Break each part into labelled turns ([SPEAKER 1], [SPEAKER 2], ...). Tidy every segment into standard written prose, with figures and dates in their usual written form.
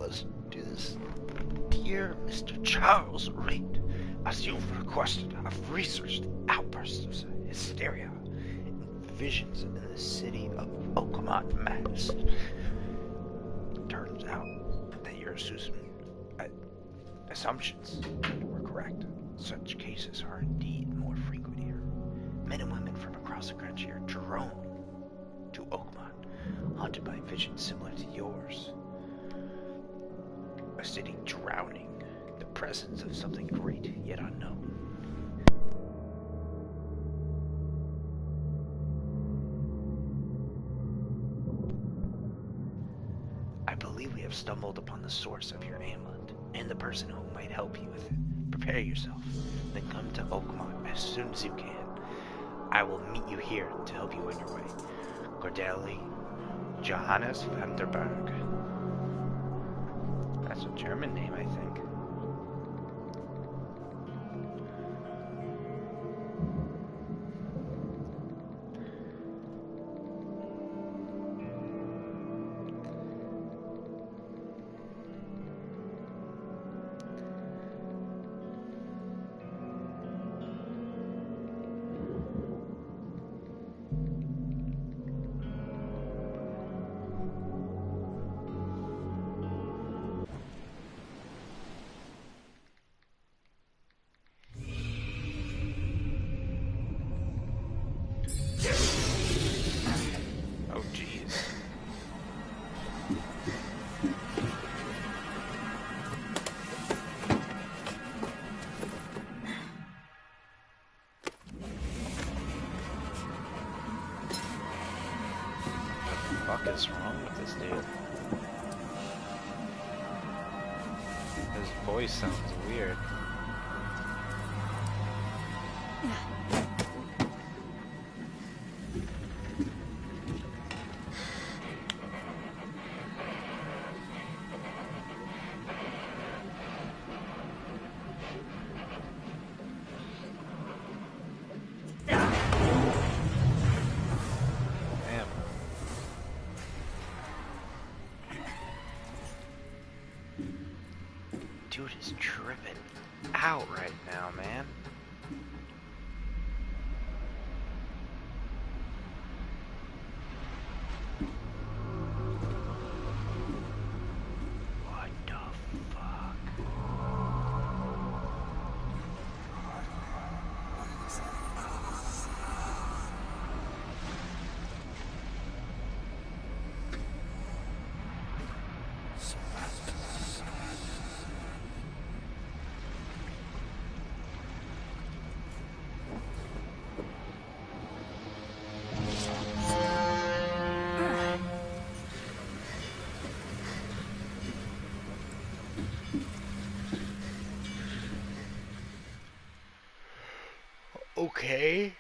[SPEAKER 1] let's do this. Dear Mr. Charles Reed, as you've requested, I've researched the outbursts of hysteria and visions in the city of Oakmont, Mass. Turns out that your assumptions were correct. Such cases are indeed more frequent here. Men and women from across the country are drawn to Oakmont, haunted by visions similar to yours. A city drowning in the presence of something great yet unknown. I believe we have stumbled upon the source of your ailment and the person who might help you with it. Prepare yourself, then come to Oakmont as soon as you can. I will meet you here to help you on your way. Cordelie Johannes Vanderberg. That's a German name, I think. What is wrong with this dude? His voice sounds weird. Dude is tripping out right now, man. What the fuck? Okay,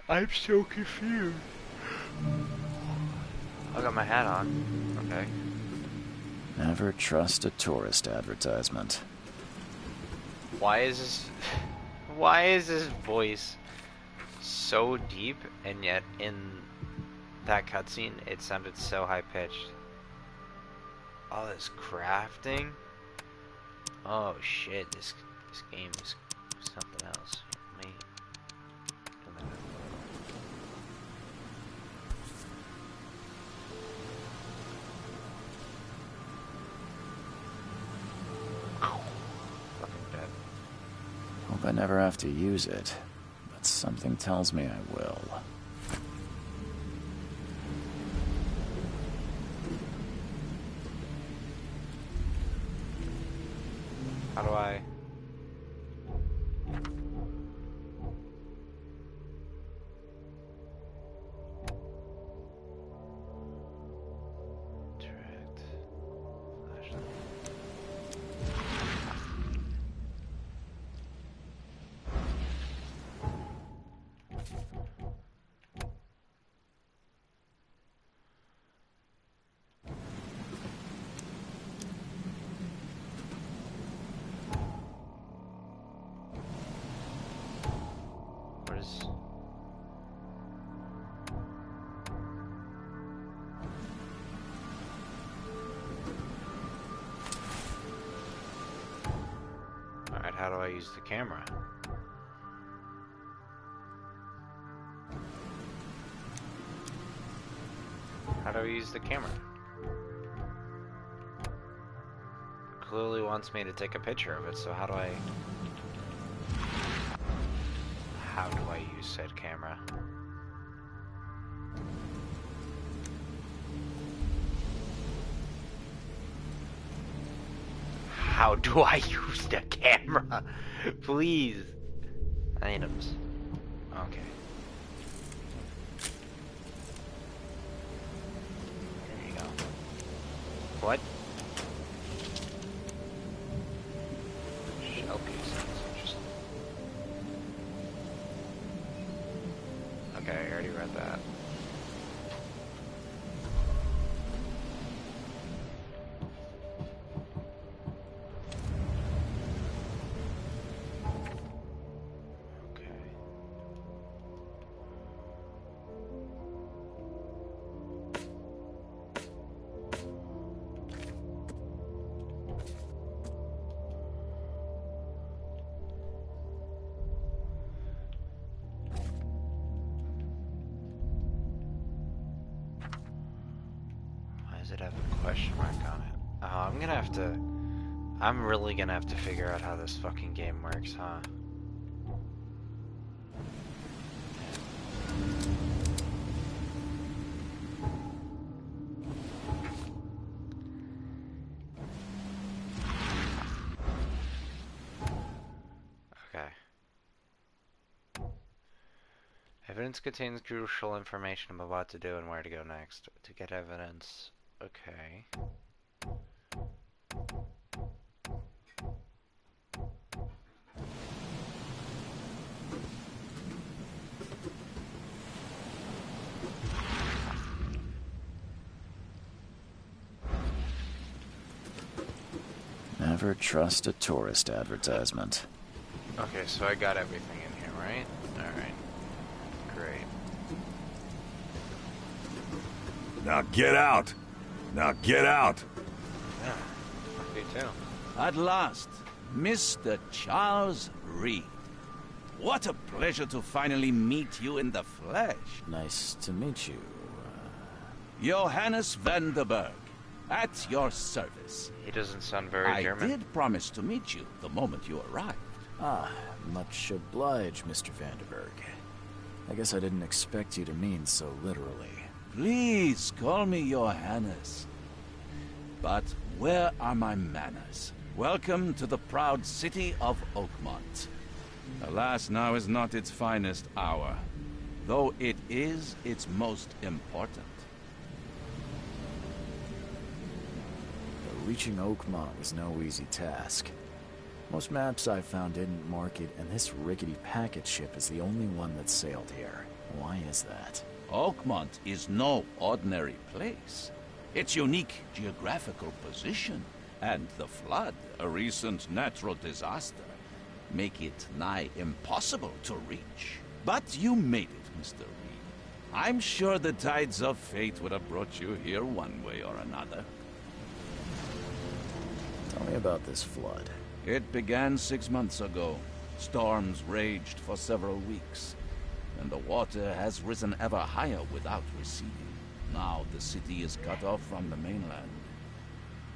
[SPEAKER 1] I'm so confused. I got my hat on. Okay.
[SPEAKER 2] Never trust a tourist advertisement.
[SPEAKER 1] Why is this voice so deep, and yet in that cutscene it sounded so high pitched? All this crafting. Oh shit! This game is something else. Me.
[SPEAKER 2] Hope I never have to use it, but something tells me I will.
[SPEAKER 1] How do I... Direct... Flashlight... use the camera? How do I use the camera? It clearly wants me to take a picture of it, so how do I use said camera? How do I use the camera? Please. Items. Okay. There you go. What? Shell piece. That's interesting. Okay, I already read that. Does it have a question mark on it? Oh, I'm really gonna have to figure out how this fucking game works, huh? Okay. Evidence contains crucial information about what to do and where to go next. To get evidence... Okay.
[SPEAKER 2] Never trust a tourist advertisement.
[SPEAKER 1] Okay, so I got everything in here, right? Alright. Great.
[SPEAKER 3] Now get out! Now get out!
[SPEAKER 1] Yeah, me too.
[SPEAKER 4] At last, Mr. Charles Reed. What a pleasure to finally meet you in the flesh.
[SPEAKER 2] Nice to meet you.
[SPEAKER 4] Johannes van der Berg, at your service.
[SPEAKER 1] He doesn't sound very German.
[SPEAKER 4] I did promise to meet you the moment you arrived.
[SPEAKER 2] Ah, much obliged, Mr. Vanderberg. I guess I didn't expect you to mean so literally.
[SPEAKER 4] Please call me Johannes. But where are my manners? Welcome to the proud city of Oakmont. Alas, now is not its finest hour, though it is its most important.
[SPEAKER 2] Reaching Oakmont was no easy task. Most maps I found didn't mark it, and this rickety packet ship is the only one that sailed here. Why is that?
[SPEAKER 4] Oakmont is no ordinary place. Its unique geographical position and the flood, a recent natural disaster, make it nigh impossible to reach. But you made it, Mr. Reed. I'm sure the tides of fate would have brought you here one way or another.
[SPEAKER 2] Tell me about this flood.
[SPEAKER 4] It began 6 months ago. Storms raged for several weeks, and the water has risen ever higher without receding. Now the city is cut off from the mainland.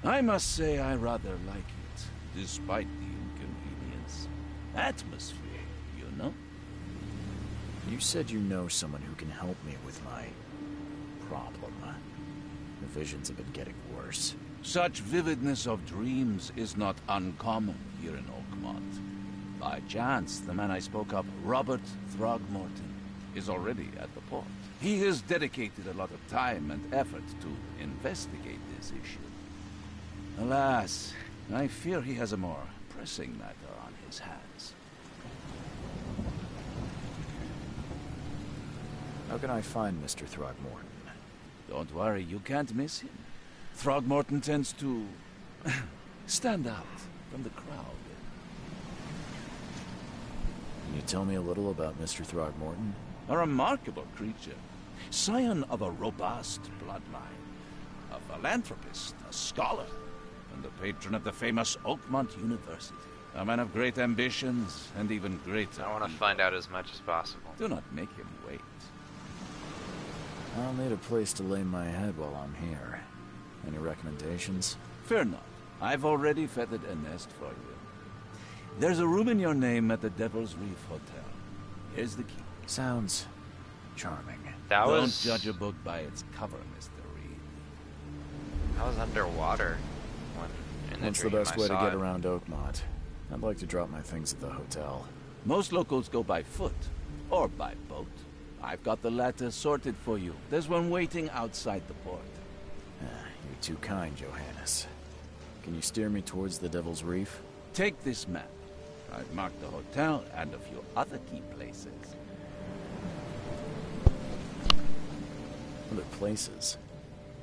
[SPEAKER 4] I must say I rather like it, despite the inconvenience. Atmosphere, you know?
[SPEAKER 2] You said you know someone who can help me with my problem. The visions have been getting worse.
[SPEAKER 4] Such vividness of dreams is not uncommon here in Oakmont. By chance, the man I spoke of, Robert Throgmorton, is already at the port. He has dedicated a lot of time and effort to investigate this issue. Alas, I fear he has a more pressing matter on his hands.
[SPEAKER 2] How can I find Mr. Throgmorton?
[SPEAKER 4] Don't worry, you can't miss him. Throgmorton tends to stand out from the crowd.
[SPEAKER 2] Can you tell me a little about Mr. Throgmorton?
[SPEAKER 4] A remarkable creature. Scion of a robust bloodline. A philanthropist, a scholar, and the patron of the famous Oakmont University. A man of great ambitions and even greater.
[SPEAKER 5] I want to find out as much as possible.
[SPEAKER 4] Do not make him wait.
[SPEAKER 2] I'll need a place to lay my head while I'm here. Any recommendations?
[SPEAKER 4] Fear not. I've already feathered a nest for you. There's a room in your name at the Devil's Reef Hotel. Here's the key.
[SPEAKER 2] Sounds charming.
[SPEAKER 5] That
[SPEAKER 4] Don't
[SPEAKER 5] was
[SPEAKER 4] judge a book by its cover, Mr. Reed.
[SPEAKER 5] I was underwater when in the
[SPEAKER 2] What's the
[SPEAKER 5] dream
[SPEAKER 2] best
[SPEAKER 5] I
[SPEAKER 2] way to
[SPEAKER 5] saw
[SPEAKER 2] get
[SPEAKER 5] it.
[SPEAKER 2] around Oakmont? I'd like to drop my things at the hotel.
[SPEAKER 4] Most locals go by foot or by boat. I've got the latter sorted for you. There's one waiting outside the port.
[SPEAKER 2] You're too kind, Johannes. Can you steer me towards the Devil's Reef?
[SPEAKER 4] Take this map. I've marked the hotel and a few other key places.
[SPEAKER 2] Other places?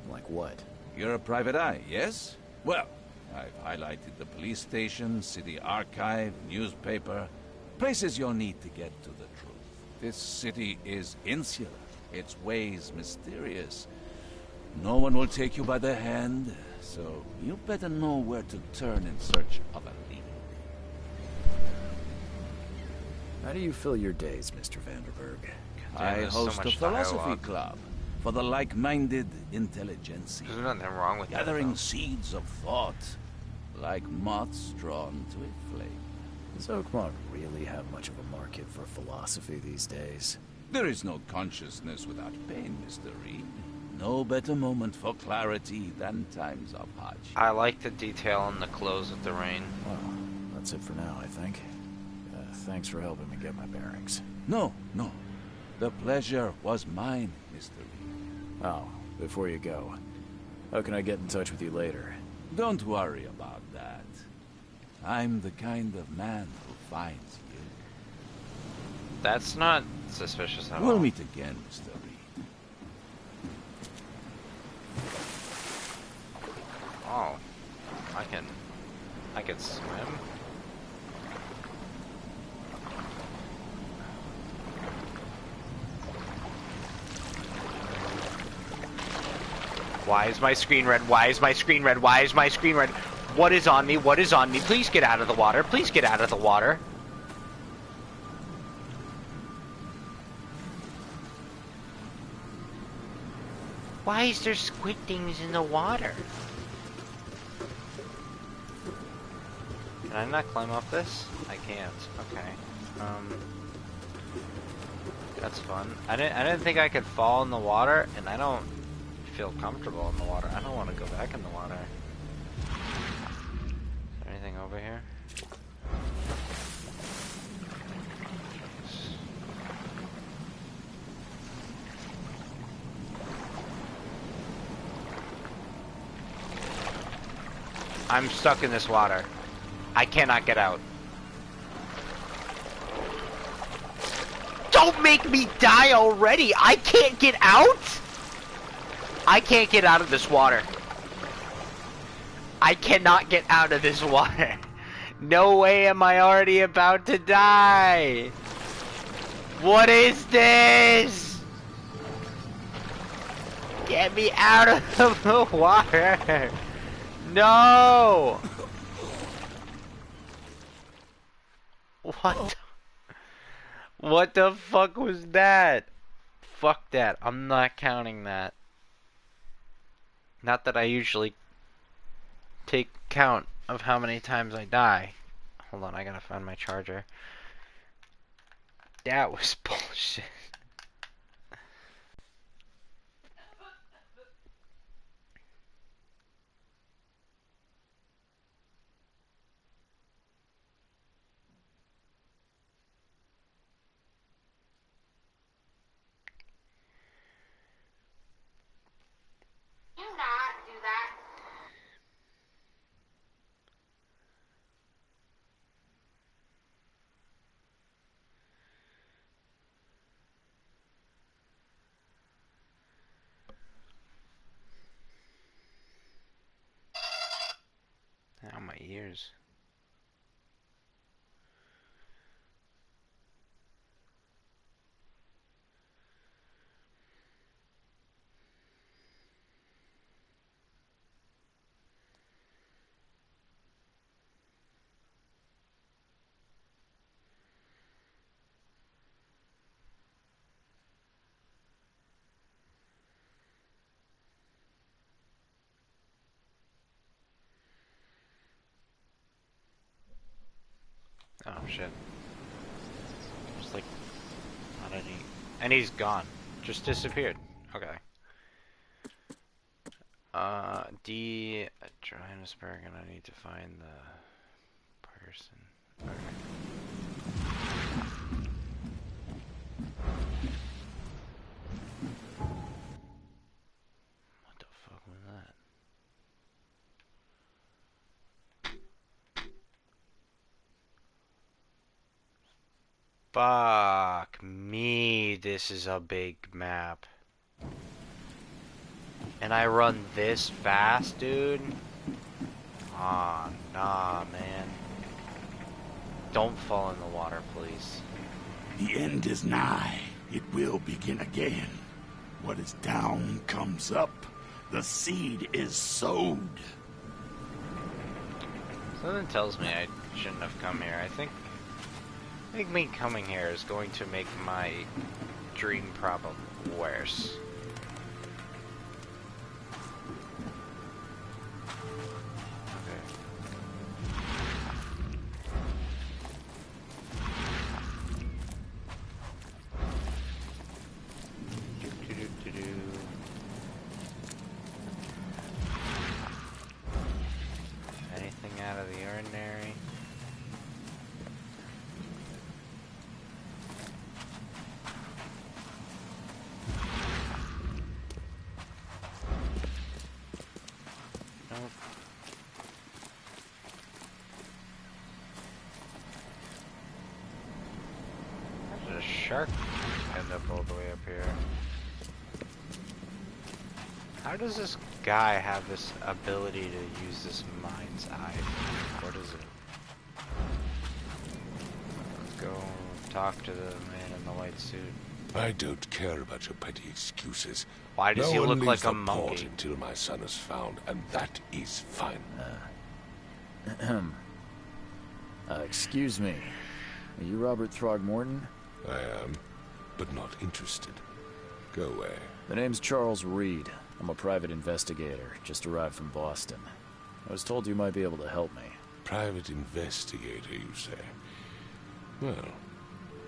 [SPEAKER 2] Like what?
[SPEAKER 4] You're a private eye, yes? Well, I've highlighted the police station, city archive, newspaper, places you'll need to get to the truth. This city is insular, its ways mysterious. No one will take you by the hand, so you better know where to turn in search of a lead.
[SPEAKER 2] How do you fill your days, Mr. Vanderberg?
[SPEAKER 4] I
[SPEAKER 5] there's so
[SPEAKER 4] host a
[SPEAKER 5] much
[SPEAKER 4] philosophy
[SPEAKER 5] dialogue.
[SPEAKER 4] club for the like-minded intelligentsia.
[SPEAKER 5] There's nothing wrong with that,
[SPEAKER 4] Gathering
[SPEAKER 5] though.
[SPEAKER 4] seeds of thought, like moths drawn to a flame.
[SPEAKER 2] Does Oakmont really have much of a market for philosophy these days?
[SPEAKER 4] There is no consciousness without pain, Mr. Reed. No better moment for clarity than times of hardship.
[SPEAKER 5] I like the detail in the clothes with the rain.
[SPEAKER 2] Well, that's it for now, I think. Thanks for helping me get my bearings.
[SPEAKER 4] No. The pleasure was mine, Mr. Reed.
[SPEAKER 2] Oh, before you go, how can I get in touch with you later?
[SPEAKER 4] Don't worry about that. I'm the kind of man who finds you.
[SPEAKER 5] That's not suspicious at all.
[SPEAKER 4] We'll meet again, Mr. Reed.
[SPEAKER 5] Oh, I can swim. Why is my screen red? Why is my screen red? Why is my screen red? What is on me? What is on me? Please get out of the water. Please get out of the water. Why is there squid things in the water? Can I not climb up this? I can't. Okay. That's fun. I didn't think I could fall in the water, and I don't feel comfortable in the water. I don't want to go back in the water. Is there anything over here? I'm stuck in this water. I cannot get out. Don't make me die already! I can't get out! I can't get out of this water. I cannot get out of this water. No way am I already about to die. What is this? Get me out of the water. No! What? What the fuck was that? Fuck that. I'm not counting that. Not that I usually take count of how many times I die. Hold on, I gotta find my charger. That was bullshit.
[SPEAKER 6] Do not do that.
[SPEAKER 5] Ow, my ears. shit. Just like, not any... And he's gone. Just disappeared. Okay. D... Johannesburg, and I need to find the person. Okay. What the fuck was that? Fuck me, this is a big map. And I run this fast, dude? Aw, nah, man. Don't fall in the water, please.
[SPEAKER 7] The end is nigh. It will begin again. What is down comes up. The seed is sowed.
[SPEAKER 5] Something tells me I shouldn't have come here. I think me coming here is going to make my dream problem worse. Anything out of the ordinary? Nope. How did a shark end up all the way up here? How does this guy have this ability to use this mind's eye? What is it? Let's go talk to the man in the white suit.
[SPEAKER 8] I don't care about your petty excuses.
[SPEAKER 5] Why does he
[SPEAKER 8] No one
[SPEAKER 5] look like
[SPEAKER 8] leaves
[SPEAKER 5] a
[SPEAKER 8] the port
[SPEAKER 5] monkey?
[SPEAKER 8] until my son is found, and that is fine.
[SPEAKER 2] Excuse me. Are you Robert Throgmorton?
[SPEAKER 8] I am, but not interested. Go away.
[SPEAKER 2] The name's Charles Reed. I'm a private investigator, just arrived from Boston. I was told you might be able to help me.
[SPEAKER 8] Private investigator, you say? Well,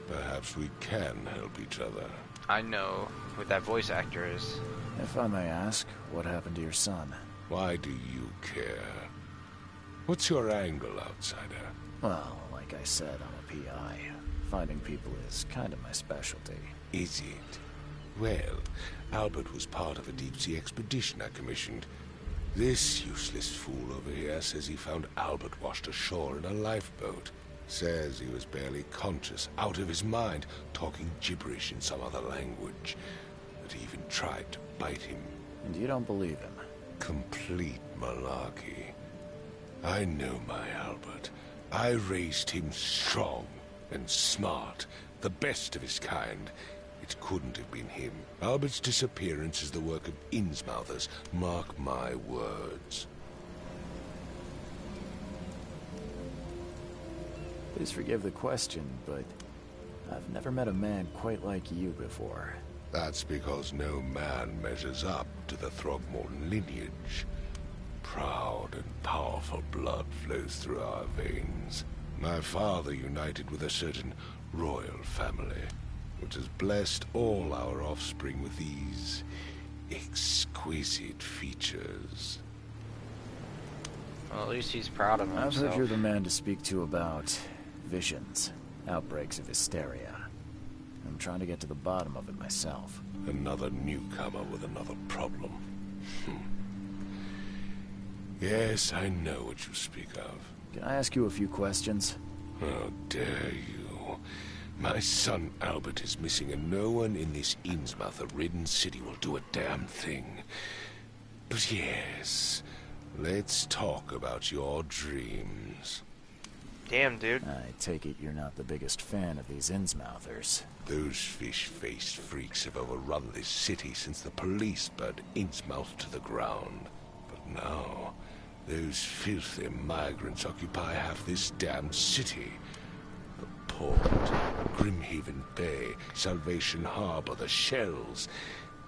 [SPEAKER 8] perhaps we can help each other.
[SPEAKER 5] I know who that voice actor is.
[SPEAKER 2] If I may ask, what happened to your son?
[SPEAKER 8] Why do you care? What's your angle, outsider?
[SPEAKER 2] Well, like I said, I'm a PI. Finding people is kind of my specialty.
[SPEAKER 8] Is it? Well, Albert was part of a deep-sea expedition I commissioned. This useless fool over here says he found Albert washed ashore in a lifeboat. Says he was barely conscious, out of his mind, talking gibberish in some other language. That he even tried to bite him.
[SPEAKER 2] And you don't believe him?
[SPEAKER 8] Complete malarkey. I know my Albert. I raised him strong and smart, the best of his kind. It couldn't have been him. Albert's disappearance is the work of Innsmouthers. Mark my words.
[SPEAKER 2] Please forgive the question, but I've never met a man quite like you before.
[SPEAKER 8] That's because no man measures up to the Throgmorton lineage. Proud and powerful blood flows through our veins. My father united with a certain royal family, which has blessed all our offspring with these exquisite features.
[SPEAKER 5] Well, at least he's proud of himself.
[SPEAKER 2] I've heard you're the man to speak to about visions, outbreaks of hysteria. I'm trying to get to the bottom of it myself.
[SPEAKER 8] Another newcomer with another problem. Yes, I know what you speak of.
[SPEAKER 2] Can I ask you a few questions?
[SPEAKER 8] How dare you? My son Albert is missing, and no one in this Innsmouth-ridden city will do a damn thing. But yes, let's talk about your dreams.
[SPEAKER 5] Damn, dude.
[SPEAKER 2] I take it you're not the biggest fan of these Innsmouthers.
[SPEAKER 8] Those fish-faced freaks have overrun this city since the police burned Innsmouth to the ground. But now, those filthy migrants occupy half this damned city. The port, Grimhaven Bay, Salvation Harbor, the shells,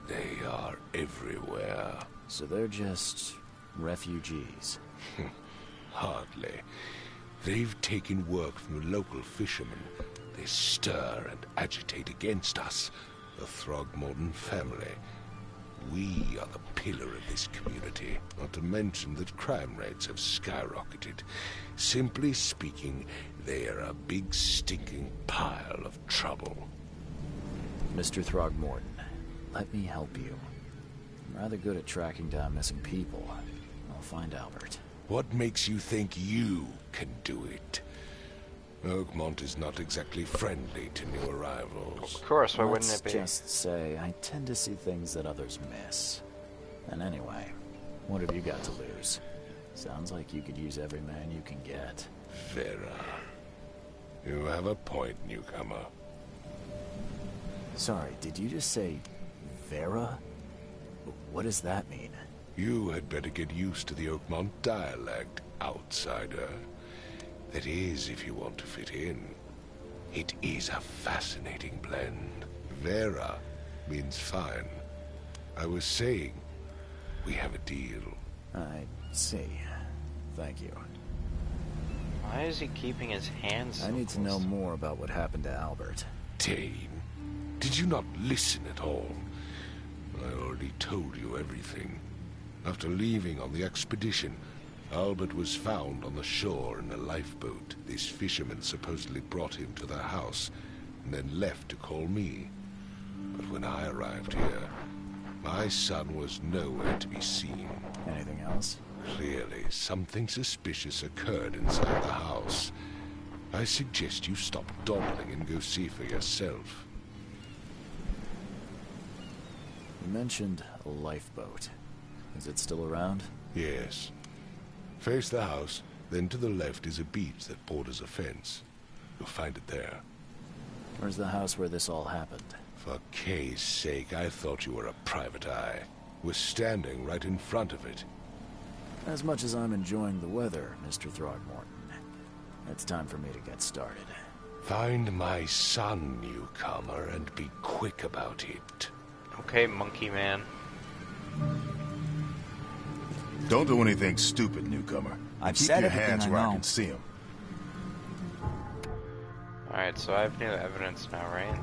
[SPEAKER 8] they are everywhere.
[SPEAKER 2] So they're just refugees.
[SPEAKER 8] Hardly. They've taken work from the local fishermen. They stir and agitate against us, the Throgmorton family. We are the pillar of this community, not to mention that crime rates have skyrocketed. Simply speaking, they are a big stinking pile of trouble.
[SPEAKER 2] Mr. Throgmorton, let me help you. I'm rather good at tracking down missing people. I'll find Albert.
[SPEAKER 8] What makes you think you can do it? Oakmont is not exactly friendly to new arrivals.
[SPEAKER 5] Of course, why wouldn't
[SPEAKER 2] Let's
[SPEAKER 5] it be?
[SPEAKER 2] just say I tend to see things that others miss. And anyway, what have you got to lose? Sounds like you could use every man you can get.
[SPEAKER 8] Vera. You have a point, newcomer.
[SPEAKER 2] Sorry, did you just say Vera? What does that mean?
[SPEAKER 8] You had better get used to the Oakmont dialect, outsider. That is, if you want to fit in. It is a fascinating blend. Vera means fine. I was saying, we have a deal.
[SPEAKER 2] I see. Thank you.
[SPEAKER 5] Why is he keeping his hands so
[SPEAKER 2] I need to
[SPEAKER 5] close
[SPEAKER 2] know more about what happened to Albert.
[SPEAKER 8] Dane, did you not listen at all? I already told you everything. After leaving on the expedition, Albert was found on the shore in a lifeboat. This fisherman supposedly brought him to their house, and then left to call me. But when I arrived here, my son was nowhere to be seen.
[SPEAKER 2] Anything else?
[SPEAKER 8] Clearly, something suspicious occurred inside the house. I suggest you stop dawdling and go see for yourself.
[SPEAKER 2] You mentioned a lifeboat. Is it still around?
[SPEAKER 8] Yes. Face the house, then to the left is a beach that borders a fence. You'll find it there.
[SPEAKER 2] Where's the house where this all happened?
[SPEAKER 8] For Kay's sake, I thought you were a private eye. We're standing right in front of it.
[SPEAKER 2] As much as I'm enjoying the weather, Mr. Throgmorton, it's time for me to get started.
[SPEAKER 8] Find my son, newcomer, and be quick about it.
[SPEAKER 5] Okay, monkey man.
[SPEAKER 3] Don't do anything stupid, newcomer.
[SPEAKER 9] I've
[SPEAKER 3] Keep
[SPEAKER 9] said
[SPEAKER 3] your
[SPEAKER 9] everything
[SPEAKER 3] hands
[SPEAKER 9] I
[SPEAKER 3] where I
[SPEAKER 9] know.
[SPEAKER 3] can see them.
[SPEAKER 5] Alright, so I have new evidence now, right?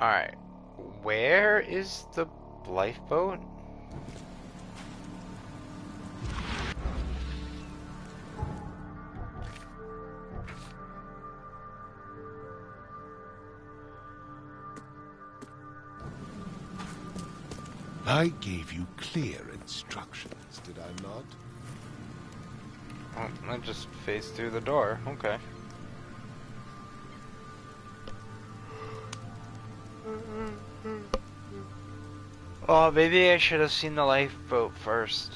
[SPEAKER 5] Alright, where is the lifeboat?
[SPEAKER 8] I gave you clear instructions, did I not?
[SPEAKER 5] Oh, I just faced through the door. Okay. Oh, maybe I should have seen the lifeboat first.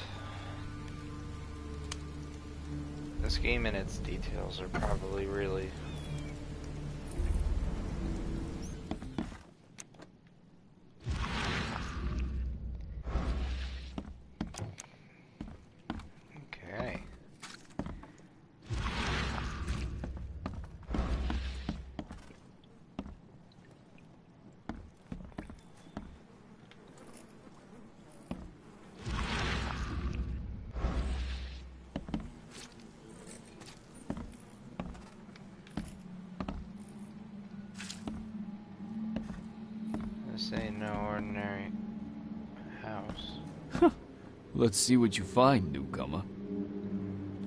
[SPEAKER 5] This game and its details are probably really... Okay. This ain't no ordinary house.
[SPEAKER 9] Let's see what you find, newcomer.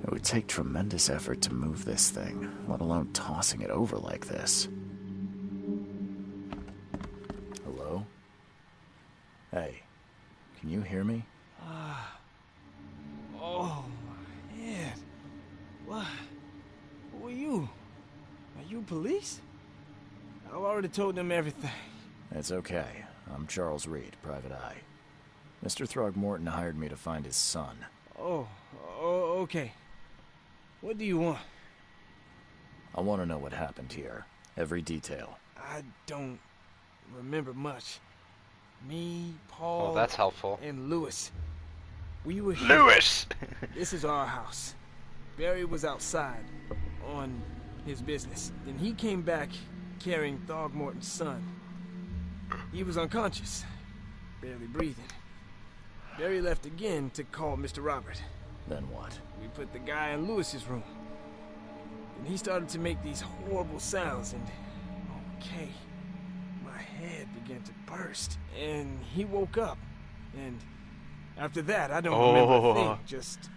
[SPEAKER 2] It would take tremendous effort to move this thing, let alone tossing it over like this. Hello? Hey, can you hear me?
[SPEAKER 9] Oh, my head. What?
[SPEAKER 10] police? I've already told them everything.
[SPEAKER 2] It's okay. I'm Charles Reed, Private Eye. Mr. Throgmorton hired me to find his son.
[SPEAKER 10] Oh, okay. What do you want?
[SPEAKER 2] I want to know what happened here. Every detail.
[SPEAKER 10] I don't remember much. Me, Paul,
[SPEAKER 5] Oh, that's helpful.
[SPEAKER 10] and Lewis. We were here.
[SPEAKER 1] Lewis!
[SPEAKER 10] This is our house. Barry was outside on his business. Then he came back carrying Throgmorton's son. He was unconscious, barely breathing. Barry left again to call Mr. Robert.
[SPEAKER 2] Then what?
[SPEAKER 10] We put the guy in Lewis's room. And he started to make these horrible sounds and... okay. My head began to burst. And he woke up. And after that, I don't remember a thing. Just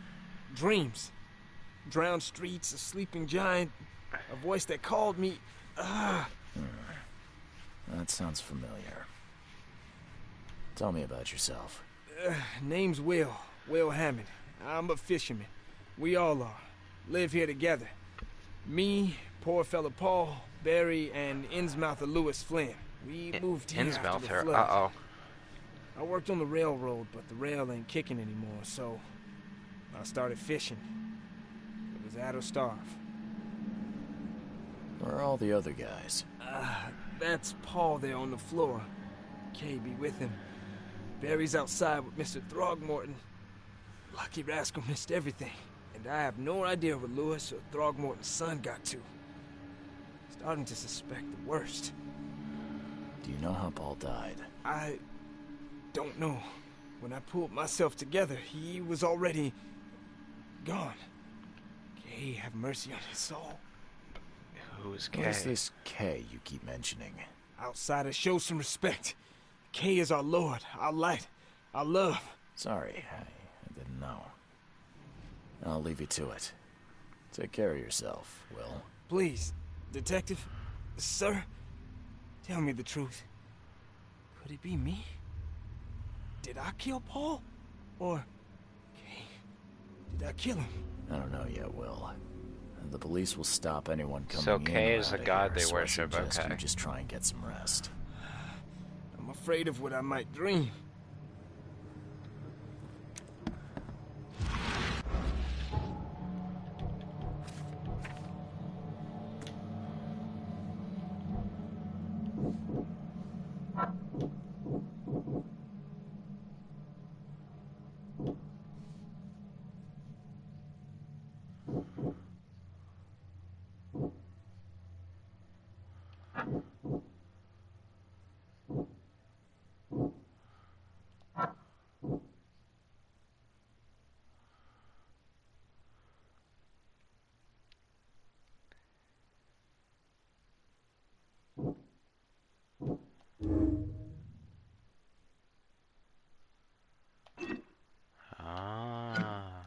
[SPEAKER 10] dreams. Drowned streets, a sleeping giant, a voice that called me.
[SPEAKER 2] That sounds familiar. Tell me about yourself.
[SPEAKER 10] Name's Will Hammond. I'm a fisherman. We all are. Live here together. Me, poor fella Paul, Barry, and Innsmouther Lewis Flynn. We moved here after the flood.
[SPEAKER 5] Uh-oh.
[SPEAKER 10] I worked on the railroad, but the rail ain't kicking anymore, so I started fishing. It was that or starve.
[SPEAKER 2] Where are all the other guys?
[SPEAKER 10] That's Paul there on the floor. Kay be with him. Barry's outside with Mr. Throgmorton. Lucky rascal missed everything. And I have no idea where Lewis or Throgmorton's son got to. Starting to suspect the worst.
[SPEAKER 2] Do you know how Paul died?
[SPEAKER 10] I don't know. When I pulled myself together, he was already gone. Kay have mercy on his soul.
[SPEAKER 1] Who's Kay?
[SPEAKER 2] What is this K you keep mentioning?
[SPEAKER 10] Outsiders, show some respect. Kay is our lord, our light, our love.
[SPEAKER 2] Sorry, I didn't know. I'll leave you to it. Take care of yourself, Will.
[SPEAKER 10] Please, detective, sir, tell me the truth. Could it be me? Did I kill Paul? Or Kay? Did I kill him?
[SPEAKER 2] I don't know yet, Will. The police will stop anyone coming
[SPEAKER 5] So
[SPEAKER 2] in
[SPEAKER 5] Kay
[SPEAKER 2] or
[SPEAKER 5] is
[SPEAKER 2] out
[SPEAKER 5] a
[SPEAKER 2] of
[SPEAKER 5] god
[SPEAKER 2] here,
[SPEAKER 5] they
[SPEAKER 2] so
[SPEAKER 5] worship,
[SPEAKER 2] I suggest
[SPEAKER 5] okay.
[SPEAKER 2] you just try and get some rest.
[SPEAKER 10] I'm afraid of what I might dream.
[SPEAKER 5] Ah.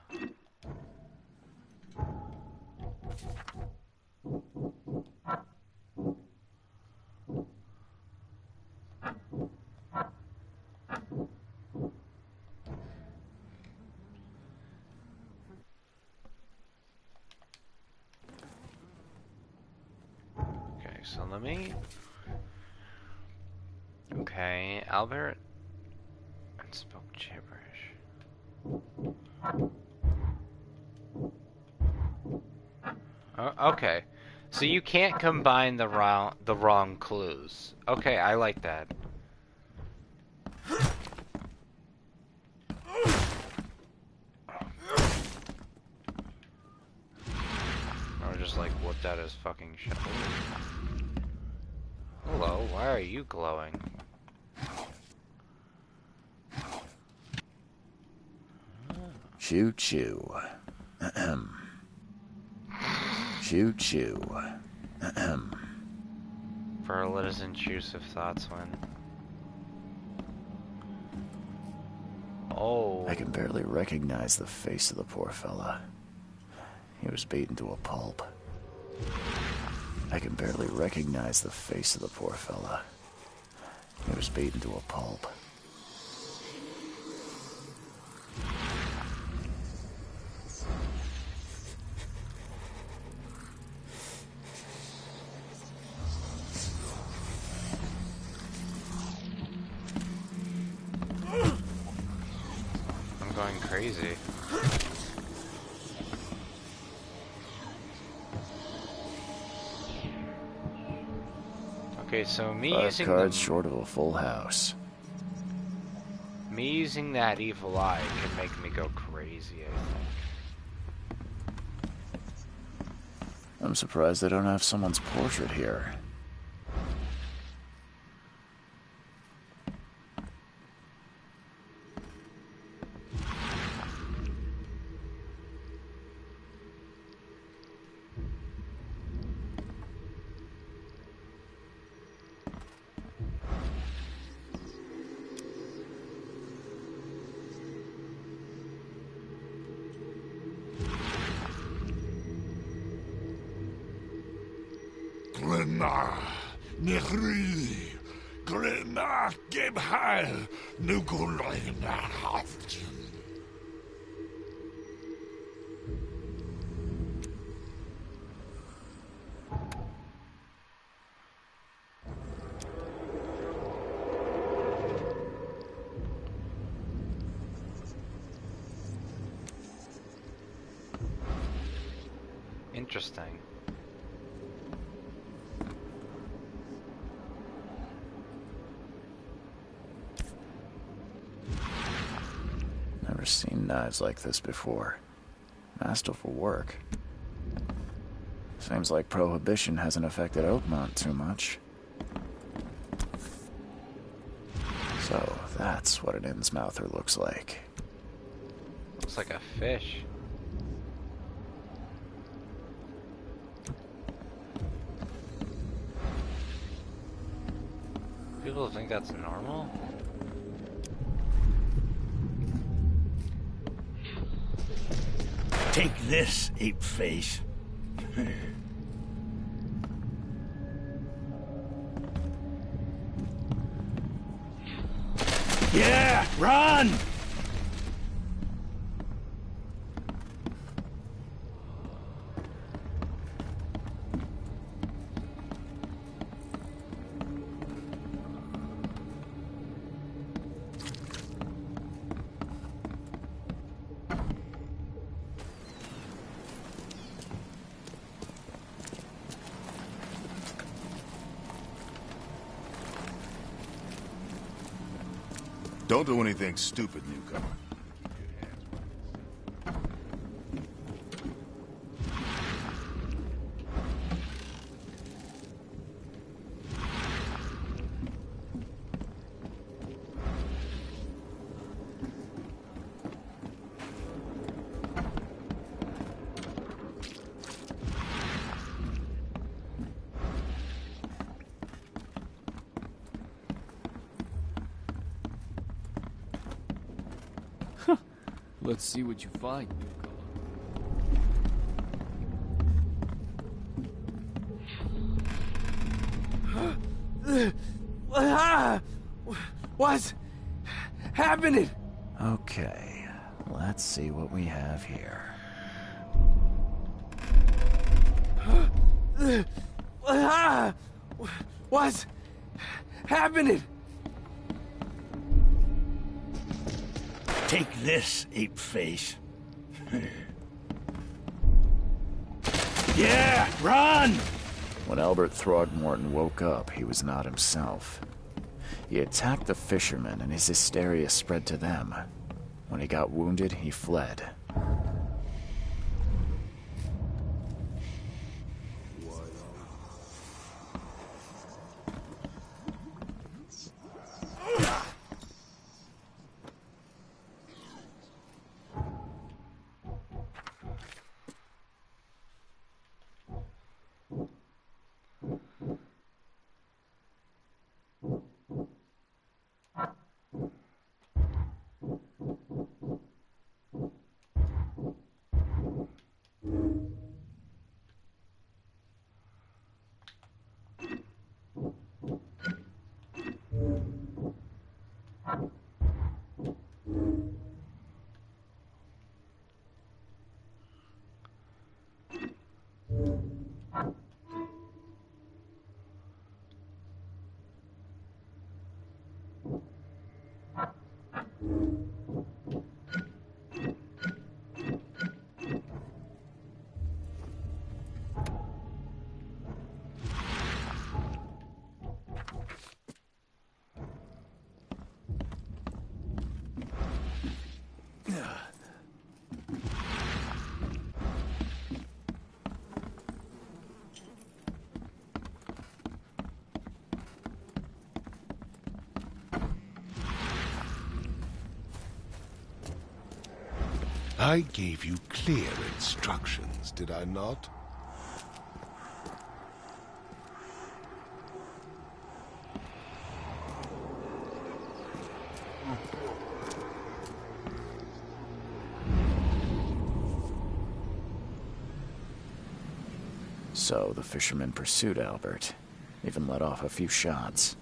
[SPEAKER 5] Okay, so let me... Okay, Albert spoke gibberish. Okay, so you can't combine the wrong clues. Okay, I like that. Or just like whooped out his fucking shit. Hello, why are you glowing?
[SPEAKER 2] Choo choo. Ahem. Choo choo. Ahem.
[SPEAKER 5] Verla's intrusive thoughts when... Oh.
[SPEAKER 2] I can barely recognize the face of the poor fella. He was beaten to a pulp. I can barely recognize the face of the poor fella. He was beaten to a pulp.
[SPEAKER 5] going crazy. Okay, so me
[SPEAKER 2] 5
[SPEAKER 5] using
[SPEAKER 2] cards short of a full house.
[SPEAKER 5] me using that evil eye can make me go crazy, I think.
[SPEAKER 2] I'm surprised they don't have someone's portrait here.
[SPEAKER 7] Glenna, Nehri, Glenna, Gebheil, Nugulena, Haften.
[SPEAKER 5] Interesting.
[SPEAKER 2] Never seen knives like this before. Masterful work. Seems like Prohibition hasn't affected Oakmont too much. So, that's what an Innsmouther looks like.
[SPEAKER 5] Looks like a fish. People think that's normal?
[SPEAKER 7] Take this, ape face. Yeah, run!
[SPEAKER 3] Don't do anything stupid, newcomer.
[SPEAKER 9] Let's see what you find, newcomer.
[SPEAKER 10] What's happening?
[SPEAKER 2] Okay, let's see what we have here.
[SPEAKER 10] What's happening?
[SPEAKER 7] Take this, ape face. Yeah, run!
[SPEAKER 2] When Albert Throgmorton woke up, he was not himself. He attacked the fishermen, and his hysteria spread to them. When he got wounded, he fled.
[SPEAKER 8] I gave you clear instructions, did I not?
[SPEAKER 2] So the fisherman pursued Albert, even let off a few shots.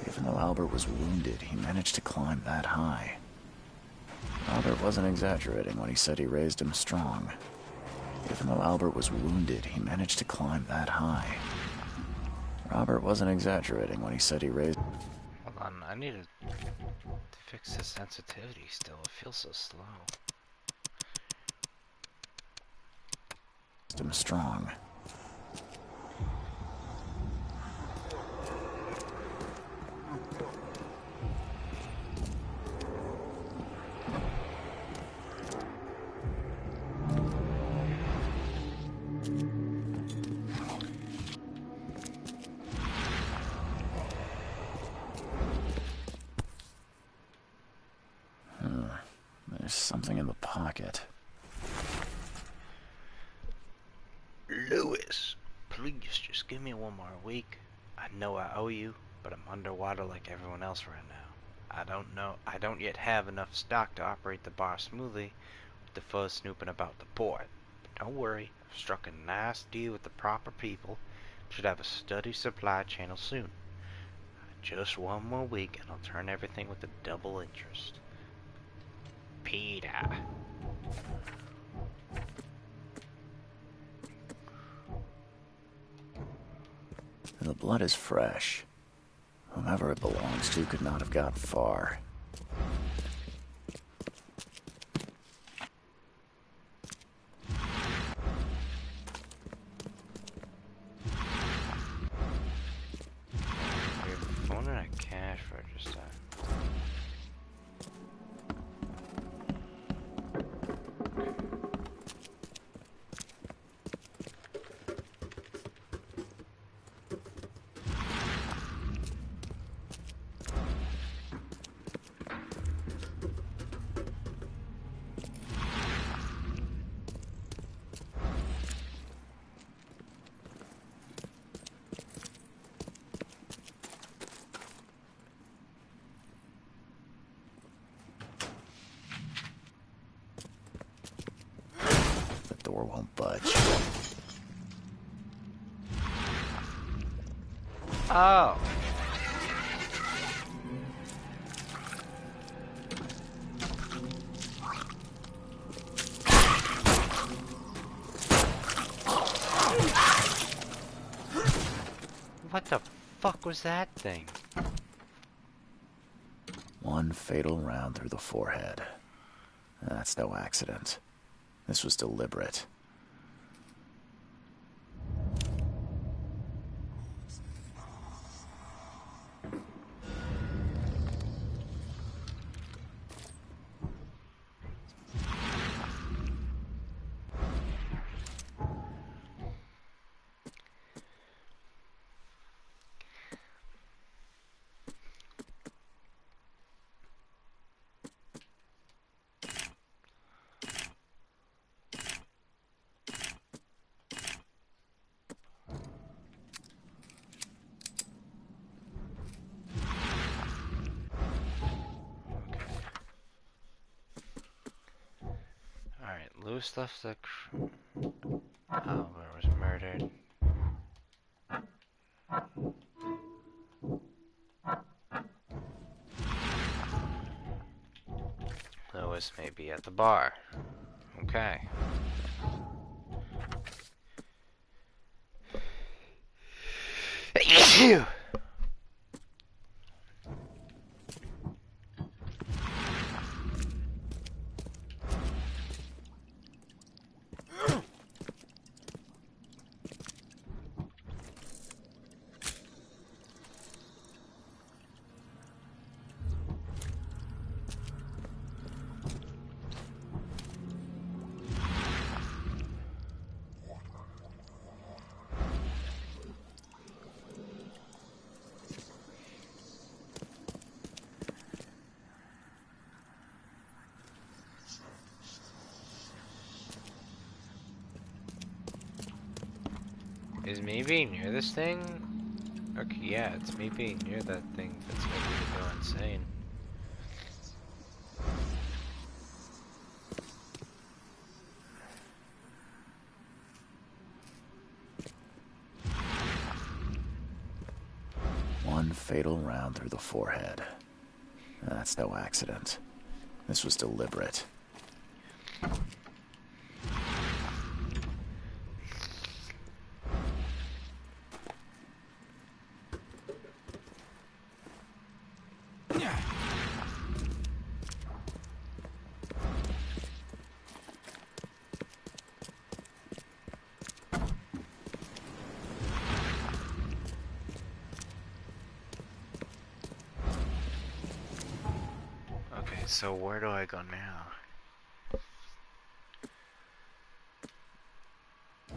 [SPEAKER 2] Even though Albert was wounded, he managed to climb that high. Albert wasn't exaggerating when he said he raised him strong. Even though Albert was wounded, he managed to climb that high. Robert wasn't exaggerating when he said he raised...
[SPEAKER 5] Hold on, I need to fix the sensitivity still. It feels so slow.
[SPEAKER 2] him strong. There's something in the pocket.
[SPEAKER 1] Lewis, please just give me one more week. I know I owe you, but I'm underwater like everyone else right now. I don't yet have enough stock to operate the bar smoothly with the fuzz snooping about the port. But don't worry, I've struck a nice deal with the proper people. Should have a steady supply channel soon. Just one more week and I'll turn everything with a double interest. Peter.
[SPEAKER 2] The blood is fresh. Whomever it belongs to could not have gotten far.
[SPEAKER 5] We're phoning a cash register.
[SPEAKER 2] The door won't budge.
[SPEAKER 5] Oh! What the fuck was that thing?
[SPEAKER 2] One fatal round through the forehead. That's no accident. This was deliberate.
[SPEAKER 5] Lewis left the Albert was murdered. Lewis may be at the bar. Okay. Phew! Is me being near this thing? Okay, yeah, it's me being near that thing that's making me go insane.
[SPEAKER 2] One fatal round through the forehead. That's no accident. This was deliberate.
[SPEAKER 5] Okay, so where do I go now?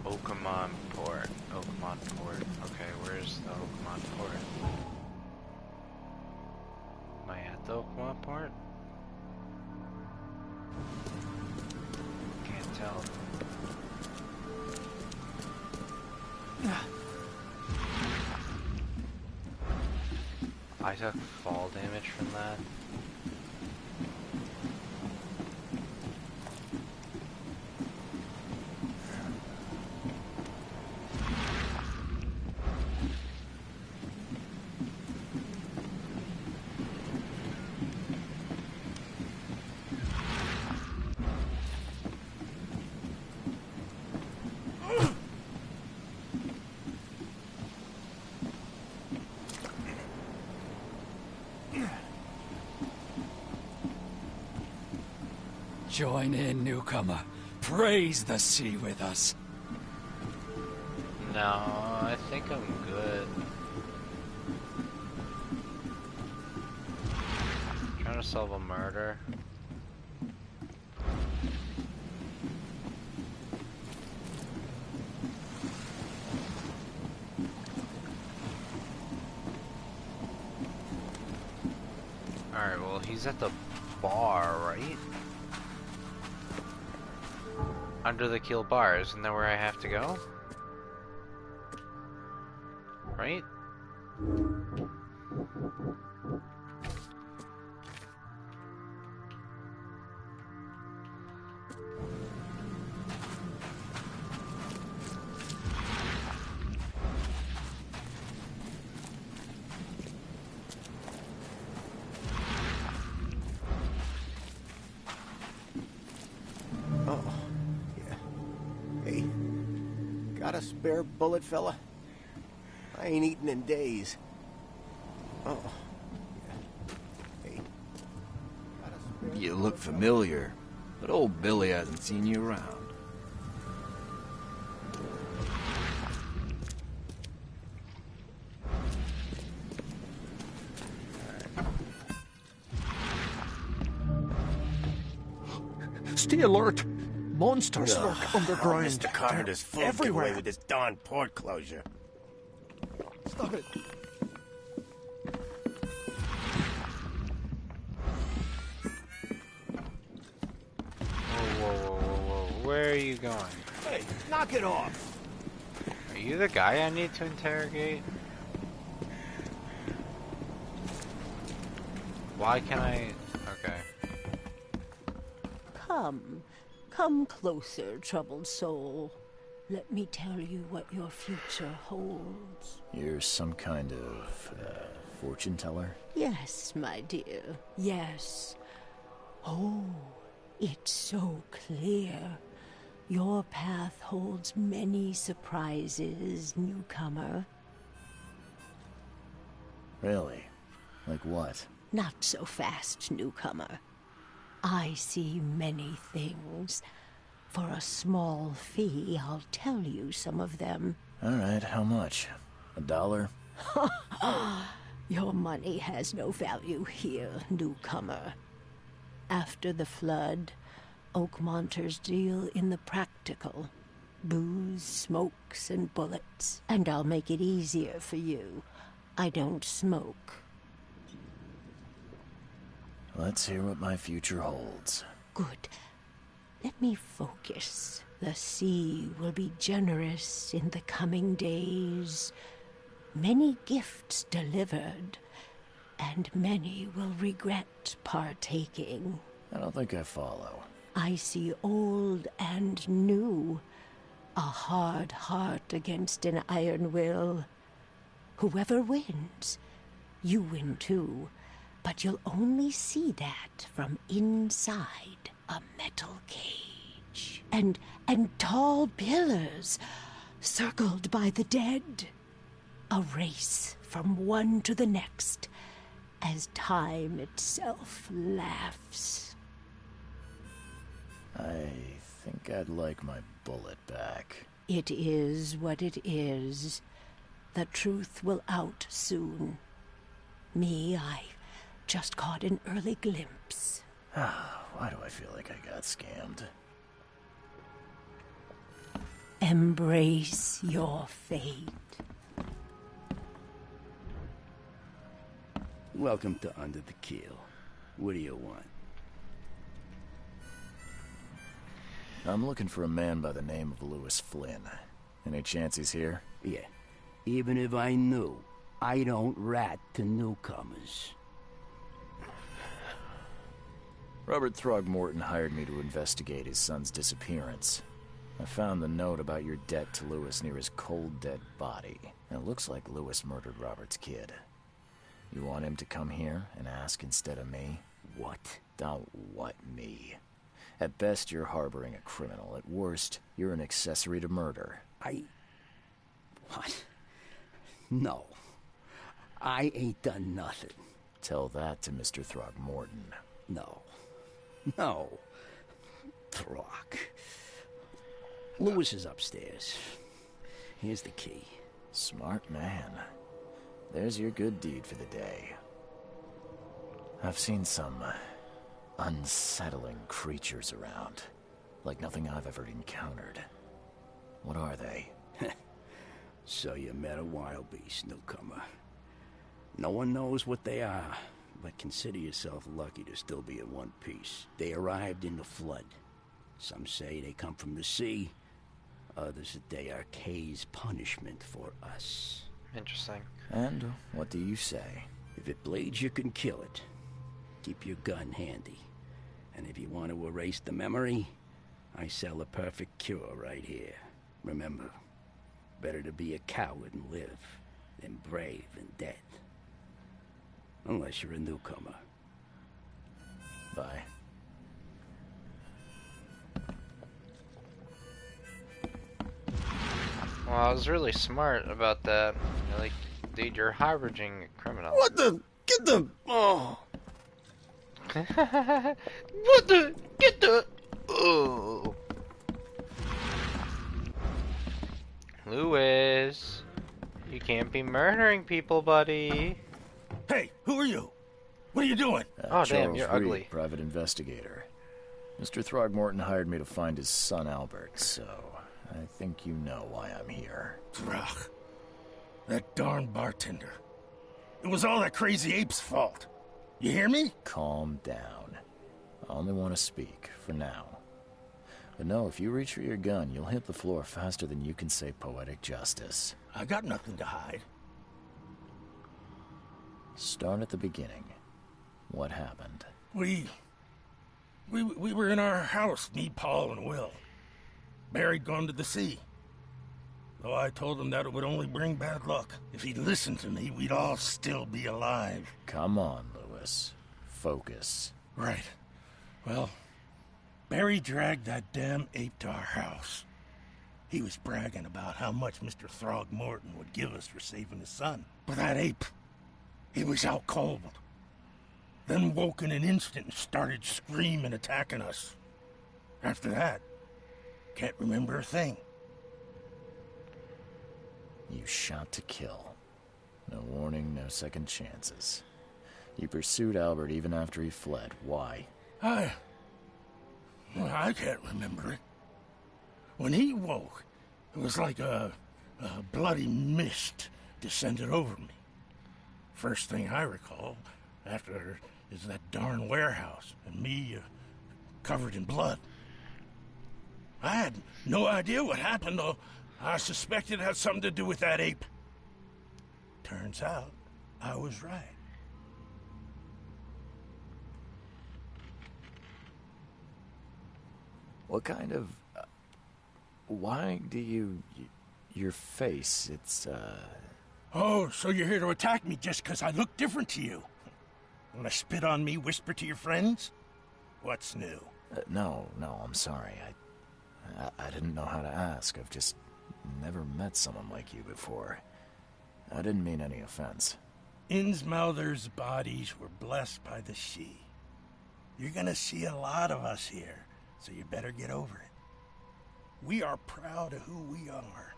[SPEAKER 5] Oakmont Port. Oakmont Port. Okay, where's the Oakmont Port? Am I at the Oakmont Port? Can't tell. I took fall damage from that.
[SPEAKER 11] Join in, newcomer. Praise the sea with us.
[SPEAKER 5] No, I think I'm good. Trying to solve a murder. Alright, well, he's at the bar, right? Under the Kill bar, isn't that where I have to go? Right?
[SPEAKER 12] Got a spare bullet, fella? I ain't eaten in days. Oh. Yeah. Hey. Got a spare
[SPEAKER 10] You look familiar, but old Billy hasn't seen you around.
[SPEAKER 13] Stay alert! Monsters lurk underground.
[SPEAKER 12] Mr. Carter's fool give away with this darn port closure.
[SPEAKER 13] Stop it!
[SPEAKER 5] Whoa. Where are you going?
[SPEAKER 12] Hey, knock it off!
[SPEAKER 5] Are you the guy I need to interrogate? Why can't I... Okay.
[SPEAKER 14] Come closer, troubled soul. Let me tell you what your future holds.
[SPEAKER 2] You're some kind of, fortune teller?
[SPEAKER 14] Yes, my dear, yes. Oh, it's so clear. Your path holds many surprises, newcomer.
[SPEAKER 2] Really? Like what?
[SPEAKER 14] Not so fast, newcomer. I see many things. For a small fee, I'll tell you some of them.
[SPEAKER 2] All right, how much? $1?
[SPEAKER 14] Your money has no value here, newcomer. After the flood, Oakmonters deal in the practical. Booze, smokes, and bullets. And I'll make it easier for you. I don't smoke.
[SPEAKER 2] Let's hear what my future holds.
[SPEAKER 14] Good. Let me focus. The sea will be generous in the coming days. Many gifts delivered, and many will regret partaking.
[SPEAKER 2] I don't think I follow.
[SPEAKER 14] I see old and new. A hard heart against an iron will. Whoever wins, you win too. But you'll only see that from inside a metal cage. And tall pillars, circled by the dead. A race from one to the next, as time itself laughs.
[SPEAKER 2] I think I'd like my bullet back.
[SPEAKER 14] It is what it is. The truth will out soon. Me, I just caught an early glimpse.
[SPEAKER 2] Why do I feel like I got scammed?
[SPEAKER 14] Embrace your fate.
[SPEAKER 15] Welcome to Under the Keel. What do you want?
[SPEAKER 2] I'm looking for a man by the name of Lewis Flynn. Any chance he's here?
[SPEAKER 15] Yeah. Even if I knew, I don't rat to newcomers.
[SPEAKER 2] Robert Throgmorton hired me to investigate his son's disappearance. I found the note about your debt to Lewis near his cold, dead body. And it looks like Lewis murdered Robert's kid. You want him to come here and ask instead of me?
[SPEAKER 15] What?
[SPEAKER 2] Don't what me. At best, you're harboring a criminal. At worst, you're an accessory to murder.
[SPEAKER 15] What? No. I ain't done nothing.
[SPEAKER 2] Tell that to Mr. Throgmorton.
[SPEAKER 15] No. Throg. Lewis is upstairs. Here's the key.
[SPEAKER 2] Smart man. There's your good deed for the day. I've seen some unsettling creatures around. Like nothing I've ever encountered. What are they?
[SPEAKER 15] So you met a wild beast, newcomer. No one knows what they are, but consider yourself lucky to still be in one piece. They arrived in the flood. Some say they come from the sea. Others that they are Kay's punishment for us.
[SPEAKER 5] Interesting.
[SPEAKER 2] And what do you say?
[SPEAKER 15] If it bleeds, you can kill it. Keep your gun handy. And if you want to erase the memory, I sell a perfect cure right here. Remember, better to be a coward and live than brave and dead. Unless you're a newcomer.
[SPEAKER 2] Bye.
[SPEAKER 5] Well, I was really smart about that. You're like, dude, you're harboring a criminal.
[SPEAKER 13] What the? Get the... Oh.
[SPEAKER 5] What the? Get the... Oh. Lewis, you can't be murdering people, buddy.
[SPEAKER 7] Hey, who are you? What are you doing?
[SPEAKER 5] Oh, damn,
[SPEAKER 2] Charles
[SPEAKER 5] you're
[SPEAKER 2] Reed,
[SPEAKER 5] ugly.
[SPEAKER 2] Private investigator. Mr. Throgmorton hired me to find his son Albert, so I think you know why I'm here.
[SPEAKER 7] Throg. That darn bartender. It was all that crazy ape's fault. You hear me?
[SPEAKER 2] Calm down. I only want to speak, for now. But no, if you reach for your gun, you'll hit the floor faster than you can say poetic justice.
[SPEAKER 7] I got nothing to hide.
[SPEAKER 2] Start at the beginning. What happened?
[SPEAKER 7] We were in our house, me, Paul, and Will. Barry'd gone to the sea. Though I told him that it would only bring bad luck. If he'd listened to me, we'd all still be alive.
[SPEAKER 2] Come on, Lewis. Focus.
[SPEAKER 7] Right. Well, Barry dragged that damn ape to our house. He was bragging about how much Mr. Throgmorton would give us for saving his son. But that ape, he was out cold. Then woke in an instant and started screaming, attacking us. After that, can't remember a thing.
[SPEAKER 2] You shot to kill. No warning, no second chances. You pursued Albert even after he fled. Why?
[SPEAKER 7] I can't remember it. When he woke, it was like a bloody mist descended over me. First thing I recall after is that darn warehouse and me covered in blood. I had no idea what happened, though. I suspected it had something to do with that ape. Turns out, I was right.
[SPEAKER 2] What kind of... why do you... your face, it's,
[SPEAKER 7] Oh, so you're here to attack me just because I look different to you? Wanna spit on me, whisper to your friends? What's new?
[SPEAKER 2] No, I'm sorry. I didn't know how to ask. I've just never met someone like you before. I didn't mean any offense.
[SPEAKER 7] Innsmouther's bodies were blessed by the sea. You're gonna see a lot of us here, so you better get over it. We are proud of who we are.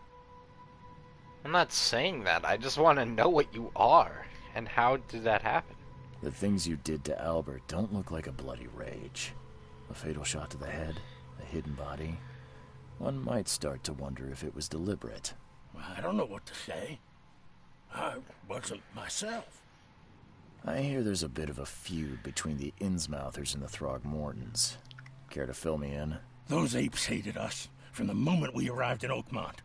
[SPEAKER 5] I'm not saying that. I just want to know what you are. And how did that happen?
[SPEAKER 2] The things you did to Albert don't look like a bloody rage. A fatal shot to the head, a hidden body. One might start to wonder if it was deliberate.
[SPEAKER 7] I don't know what to say. I wasn't myself.
[SPEAKER 2] I hear there's a bit of a feud between the Innsmouthers and the Throgmortons. Care to fill me in?
[SPEAKER 7] Those apes hated us from the moment we arrived in Oakmont.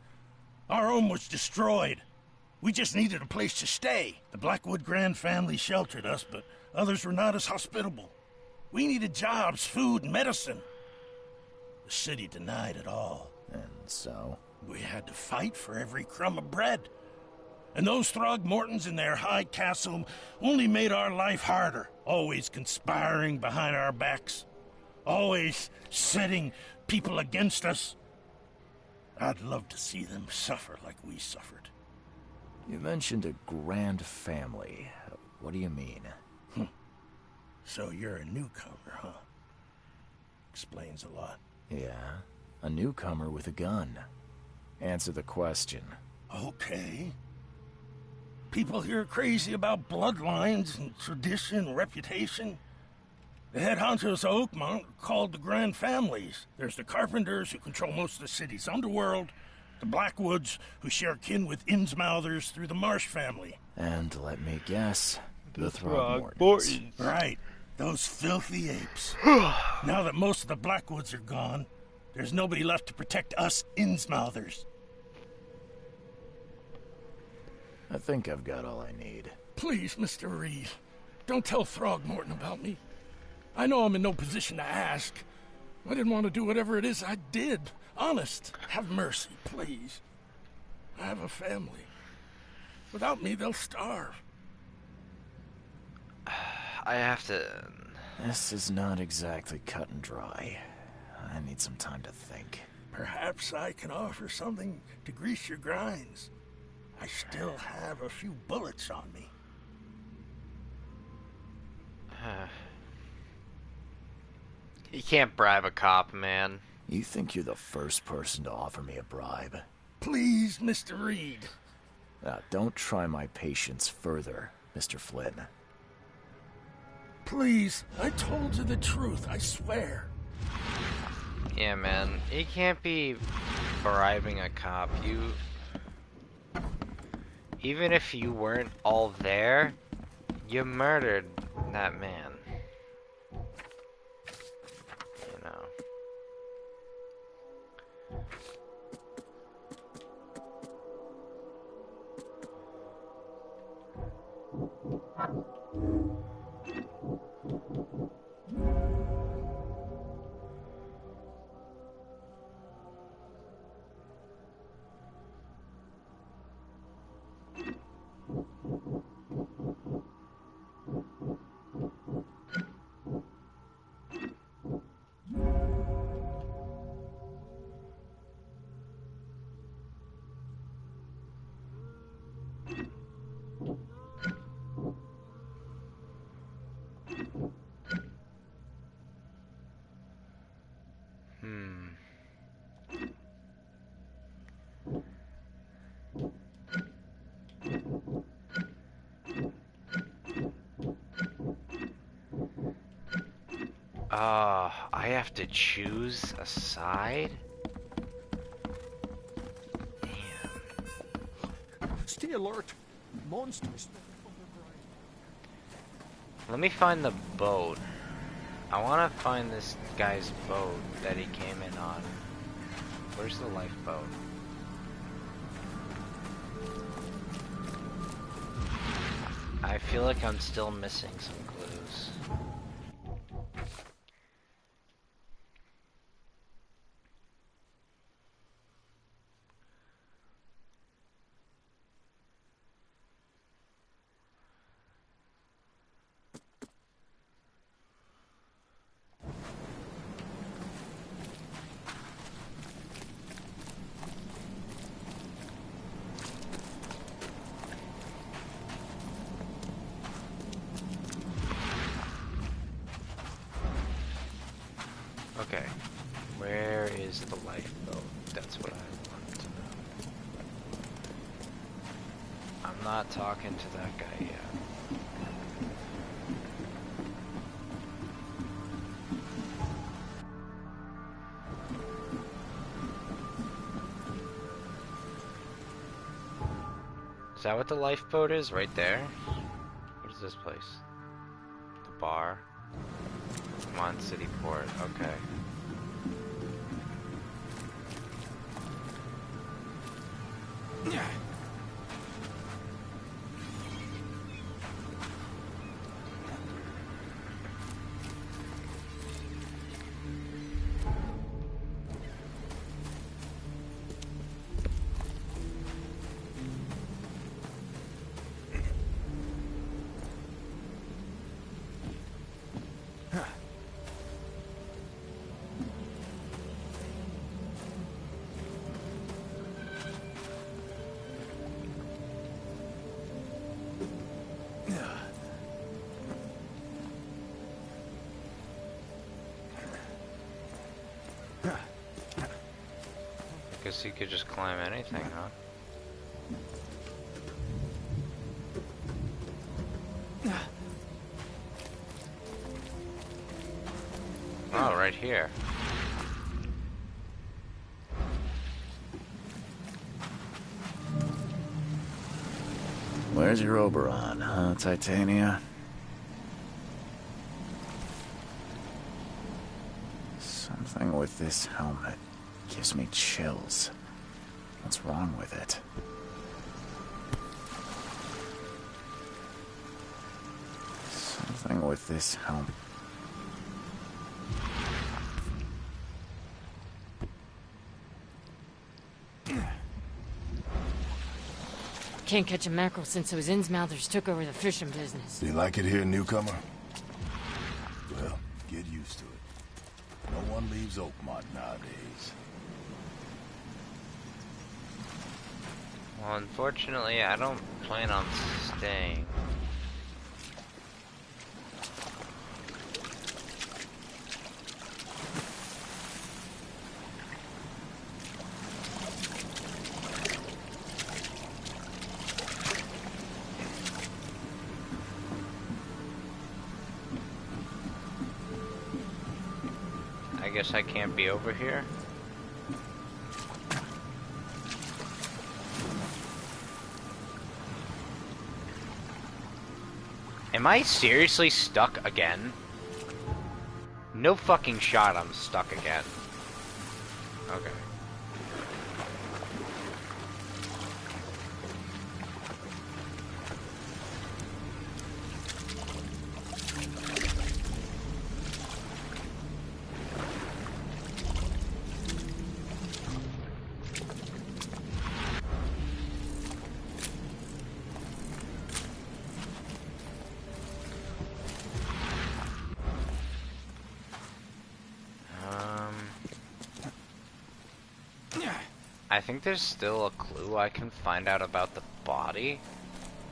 [SPEAKER 7] Our home was destroyed. We just needed a place to stay. The Blackwood Grand family sheltered us, but others were not as hospitable. We needed jobs, food, and medicine. The city denied it all.
[SPEAKER 2] And so?
[SPEAKER 7] We had to fight for every crumb of bread. And those Throgmortons in their high castle only made our life harder, always conspiring behind our backs, always setting people against us. I'd love to see them suffer like we suffered.
[SPEAKER 2] You mentioned a grand family. What do you mean?
[SPEAKER 7] So you're a newcomer, huh? Explains a lot.
[SPEAKER 2] Yeah, a newcomer with a gun. Answer the question.
[SPEAKER 7] Okay. People here are crazy about bloodlines and tradition and reputation. The head honchos of Oakmont are called the Grand Families. There's the Carpenters, who control most of the city's underworld, the Blackwoods, who share kin with Innsmouthers through the Marsh family.
[SPEAKER 2] And let me guess, the Throgmortons.
[SPEAKER 7] Right, those filthy apes. Now that most of the Blackwoods are gone, there's nobody left to protect us Innsmouthers.
[SPEAKER 2] I think I've got all I need.
[SPEAKER 7] Please, Mr. Reed, don't tell Throgmorton about me. I know I'm in no position to ask. I didn't want to do whatever it is I did. Honest, have mercy, please. I have a family. Without me, they'll starve.
[SPEAKER 5] I have to...
[SPEAKER 2] This is not exactly cut and dry. I need some time to think.
[SPEAKER 7] Perhaps I can offer something to grease your grinds. I still have a few bullets on me.
[SPEAKER 5] You can't bribe a cop, man.
[SPEAKER 2] You think you're the first person to offer me a bribe?
[SPEAKER 7] Please, Mr. Reed.
[SPEAKER 2] Now, don't try my patience further, Mr. Flynn.
[SPEAKER 7] Please, I told you the truth, I swear.
[SPEAKER 5] Yeah, man. You can't be bribing a cop. Even if you weren't all there, you murdered that man. You know. I have to choose a side?
[SPEAKER 10] Stay alert. Monsters.
[SPEAKER 5] Let me find the boat. I want to find this guy's boat that he came in on. Where's the lifeboat? I feel like I'm still missing some clues. Okay, where is the lifeboat? That's what I wanted to know. I'm not talking to that guy yet. Is that what the lifeboat is? Right there? What is this place? The bar? Come on, City Port. Okay. Guess he could just climb anything, huh? Oh, right here.
[SPEAKER 2] Where's your Oberon, huh, Titania? Something with this helmet gives me chills. What's wrong with it? Something with this helmet.
[SPEAKER 16] Can't catch a mackerel since those Innsmouthers took over the fishing business.
[SPEAKER 3] Do you like it here, newcomer? Well, get used to it. No one leaves Oakmont nowadays.
[SPEAKER 5] Well, unfortunately, I don't plan on staying. I guess I can't be over here. Am I seriously stuck again? No fucking shot I'm stuck again. Okay. I think there's still a clue I can find out about the body.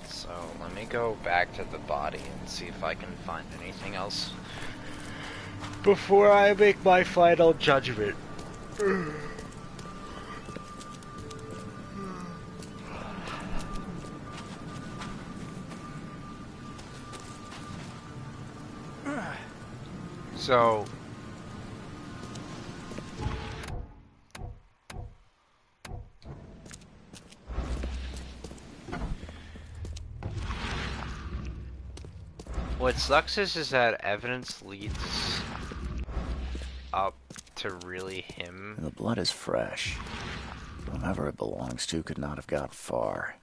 [SPEAKER 5] So let me go back to the body and see if I can find anything else before I make my final judgment. So what sucks is that evidence leads up to really him.
[SPEAKER 2] The blood is fresh. Whomever it belongs to could not have got far.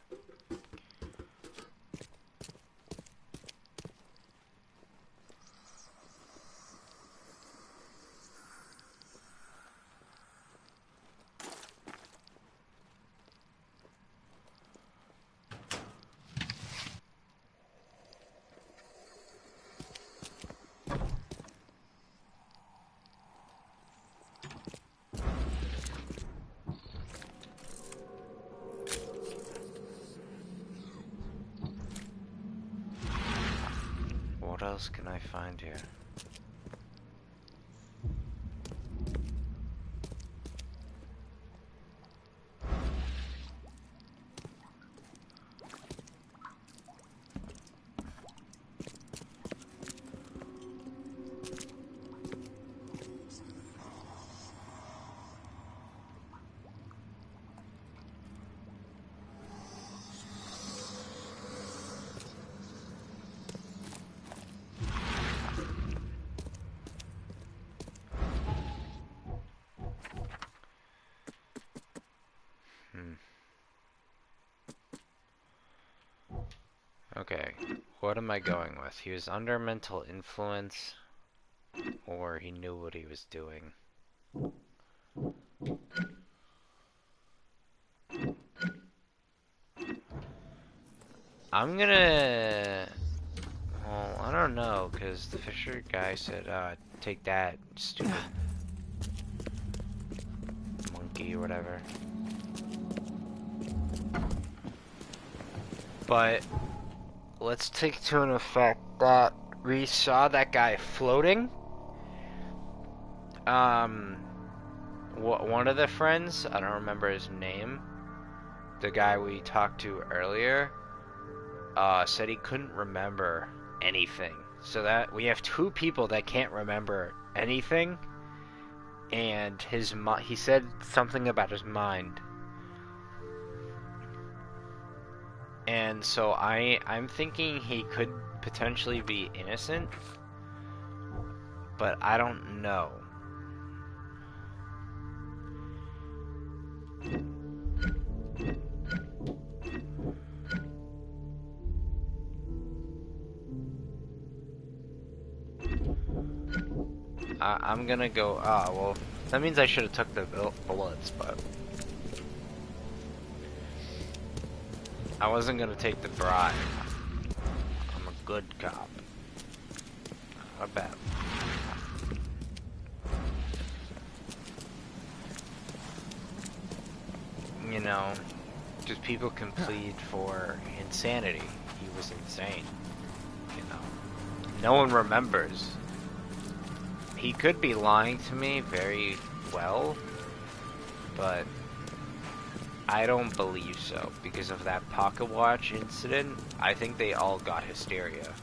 [SPEAKER 5] What else can I find here? Okay, what am I going with? He was under mental influence, or he knew what he was doing. I'm gonna... Well, I don't know, because the Fisher guy said, take that, stupid monkey or whatever. But let's take to an effect that we saw that guy floating. One of the friends, I don't remember his name, the guy we talked to earlier, said he couldn't remember anything. So that we have two people that can't remember anything, and he said something about his mind. And so I'm thinking he could potentially be innocent, but I don't know. I'm gonna go, well, that means I should have took the bullets, but I wasn't gonna take the bribe. I'm a good cop. Not a bad one. You know, just people can plead for insanity. He was insane. You know, no one remembers. He could be lying to me very well, but I don't believe so because of that pocket watch incident. I think they all got hysteria.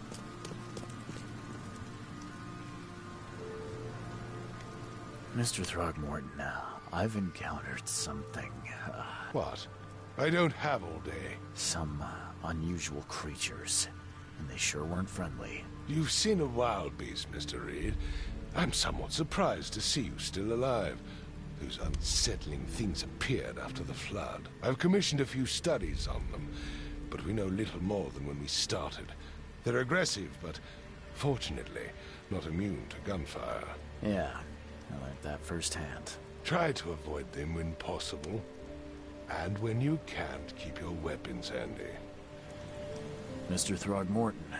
[SPEAKER 2] Mr. Throgmorton, I've encountered something.
[SPEAKER 8] What? I don't have all day.
[SPEAKER 2] Some unusual creatures, and they sure weren't friendly.
[SPEAKER 8] You've seen a wild beast, Mr. Reed. I'm somewhat surprised to see you still alive. Those unsettling things appeared after the flood. I've commissioned a few studies on them, but we know little more than when we started. They're aggressive, but fortunately not immune to gunfire.
[SPEAKER 2] Yeah, I learned that firsthand.
[SPEAKER 8] Try to avoid them when possible. And when you can't, keep your weapons handy.
[SPEAKER 2] Mr. Throgmorton,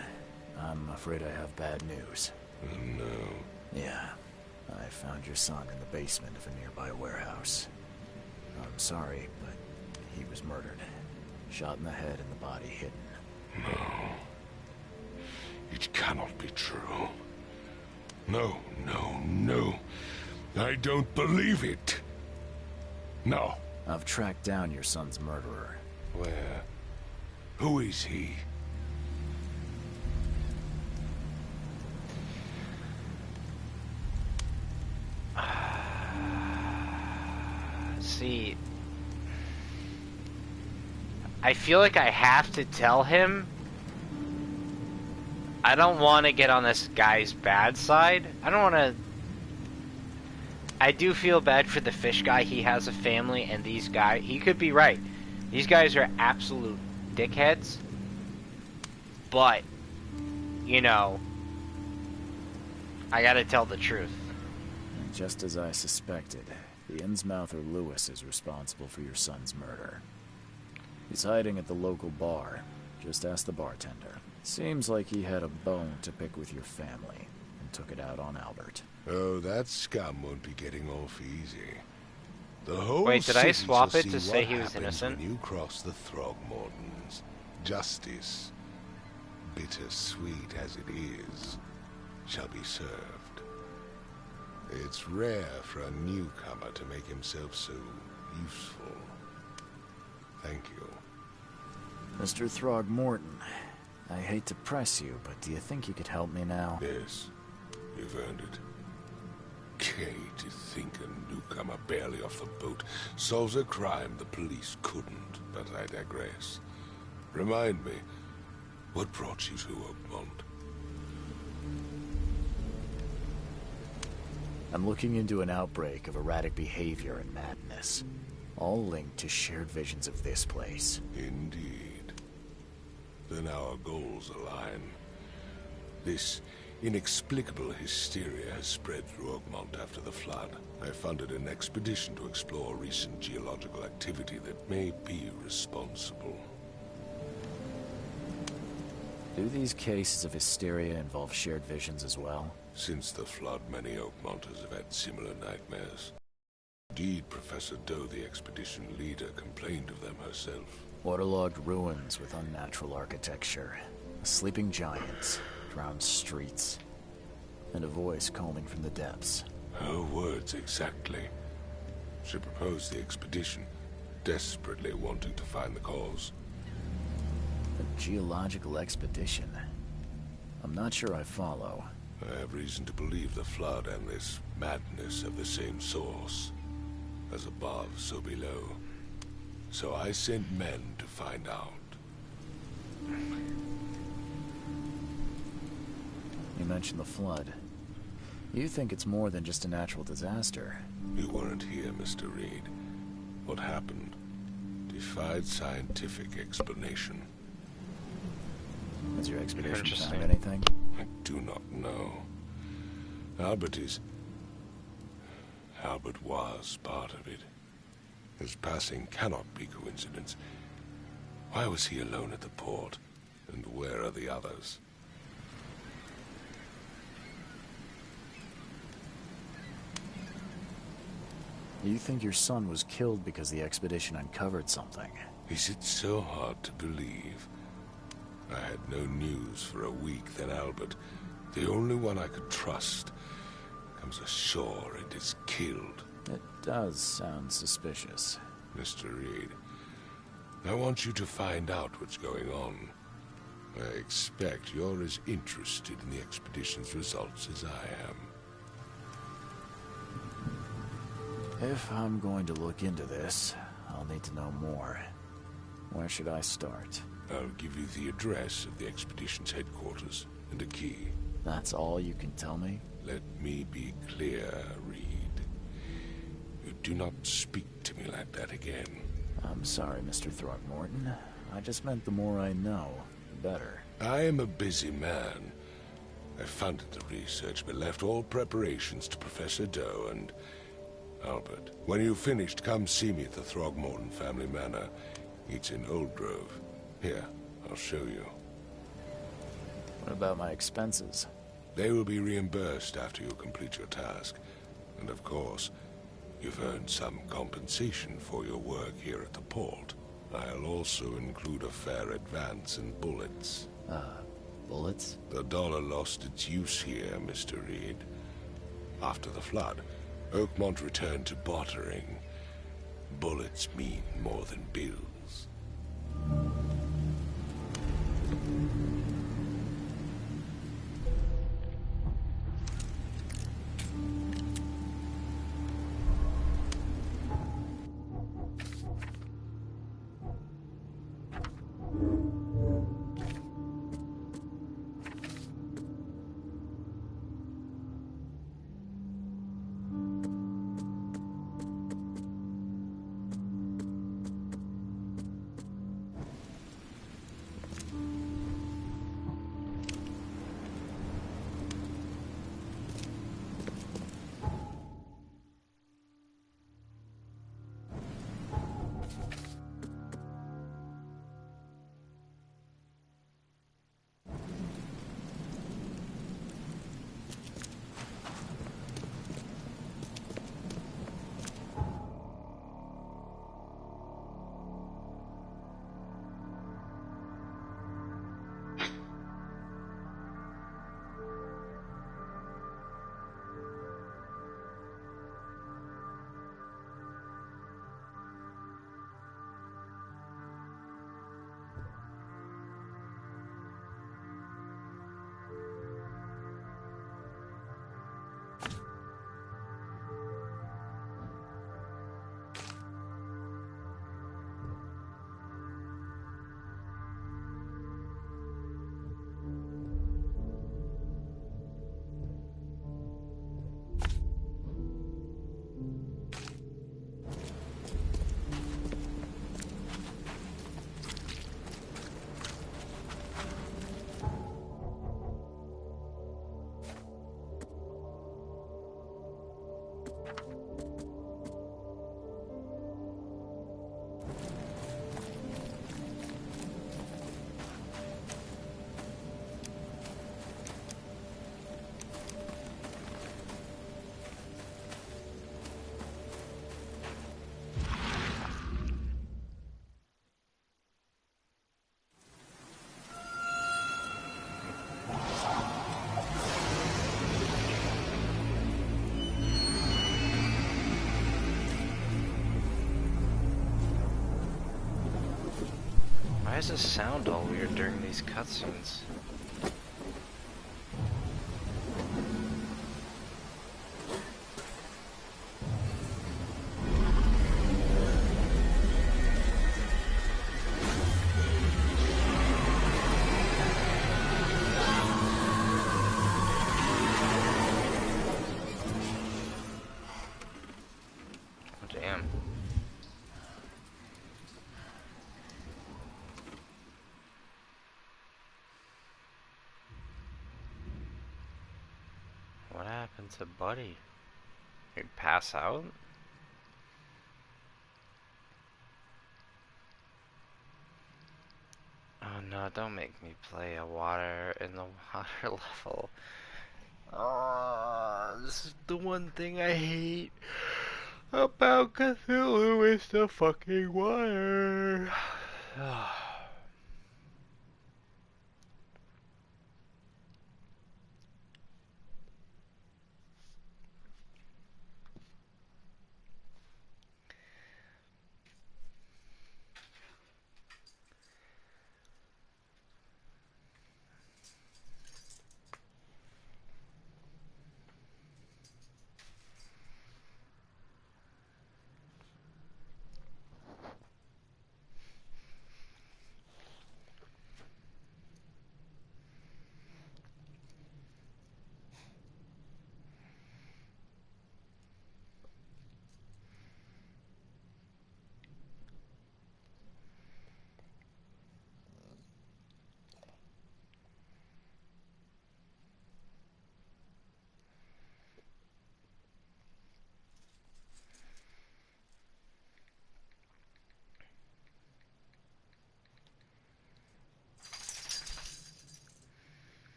[SPEAKER 2] I'm afraid I have bad news.
[SPEAKER 8] Oh, no.
[SPEAKER 2] Yeah, I found your son in the basement of a nearby warehouse. I'm sorry, but he was murdered. Shot in the head and the body hidden.
[SPEAKER 8] No. It cannot be true. No, no, no. I don't believe it. No.
[SPEAKER 2] I've tracked down your son's murderer.
[SPEAKER 8] Where? Who is he?
[SPEAKER 5] See, I feel like I have to tell him. I don't want to get on this guy's bad side. I don't want to... I do feel bad for the fish guy. He has a family, and these guys, he could be right. These guys are absolute dickheads. But, you know, I gotta tell the truth.
[SPEAKER 2] And just as I suspected, the Innsmouther Lewis is responsible for your son's murder. He's hiding at the local bar. Just ask the bartender. Seems like he had a bone to pick with your family, and took it out on Albert.
[SPEAKER 8] Oh, that scum won't be getting off easy. The whole
[SPEAKER 5] Wait, did I
[SPEAKER 8] city
[SPEAKER 5] swap
[SPEAKER 8] shall
[SPEAKER 5] it to
[SPEAKER 8] see
[SPEAKER 5] say
[SPEAKER 8] what
[SPEAKER 5] he was
[SPEAKER 8] happens
[SPEAKER 5] innocent?
[SPEAKER 8] when you cross the Throgmortons. Justice, bitter-sweet as it is, shall be served. It's rare for a newcomer to make himself so useful. Thank you.
[SPEAKER 2] Mr. Throgmorton, I hate to press you, but do you think you could help me now?
[SPEAKER 8] Yes, you've earned it. Kay, to think a newcomer barely off the boat solves a crime the police couldn't, but I digress. Remind me, what brought you to Oakmont?
[SPEAKER 2] I'm looking into an outbreak of erratic behavior and madness, all linked to shared visions of this place.
[SPEAKER 8] Indeed. Then our goals align. This inexplicable hysteria has spread through Oakmont after the flood. I funded an expedition to explore recent geological activity that may be responsible.
[SPEAKER 2] Do these cases of hysteria involve shared visions as well?
[SPEAKER 8] Since the flood, many Oakmonters have had similar nightmares. Indeed, Professor Doe, the expedition leader, complained of them herself.
[SPEAKER 2] Waterlogged ruins with unnatural architecture, sleeping giants, drowned streets, and a voice calling from the depths.
[SPEAKER 8] Her words exactly. She proposed the expedition, desperately wanting to find the cause.
[SPEAKER 2] A geological expedition? I'm not sure I follow.
[SPEAKER 8] I have reason to believe the flood and this madness have the same source. As above, so below. So I sent men to find out.
[SPEAKER 2] You mentioned the flood. You think it's more than just a natural disaster.
[SPEAKER 8] You weren't here, Mr. Reed. What happened defied scientific explanation.
[SPEAKER 2] Has your expedition found anything?
[SPEAKER 8] I do not know. Albert was part of it. His passing cannot be coincidence. Why was he alone at the port? And where are the others?
[SPEAKER 2] You think your son was killed because the expedition uncovered something?
[SPEAKER 8] Is it so hard to believe? I had no news for a week, then Albert, the only one I could trust, comes ashore and is killed.
[SPEAKER 2] It does sound suspicious.
[SPEAKER 8] Mr. Reed, I want you to find out what's going on. I expect you're as interested in the expedition's results as I am.
[SPEAKER 2] If I'm going to look into this, I'll need to know more. Where should I start?
[SPEAKER 8] I'll give you the address of the expedition's headquarters and a key.
[SPEAKER 2] That's all you can tell me?
[SPEAKER 8] Let me be clear, Reed. You do not speak to me like that again.
[SPEAKER 2] I'm sorry, Mr. Throgmorton. I just meant the more I know, the better.
[SPEAKER 8] I am a busy man. I funded the research, but left all preparations to Professor Doe and Albert. When you've finished, come see me at the Throgmorton family manor. It's in Old Grove. Here, I'll show you.
[SPEAKER 2] What about my expenses?
[SPEAKER 8] They will be reimbursed after you complete your task. And of course, you've earned some compensation for your work here at the port. I'll also include a fair advance in bullets.
[SPEAKER 2] Bullets?
[SPEAKER 8] The dollar lost its use here, Mr. Reed. After the flood, Oakmont returned to bartering. Bullets mean more than bills.
[SPEAKER 5] Why does this sound all weird during these cutscenes? Oh, damn. What happened to Buddy? He'd pass out? Oh no, don't make me play a water in the water level. Oh, this is the one thing I hate about Cthulhu is the fucking water.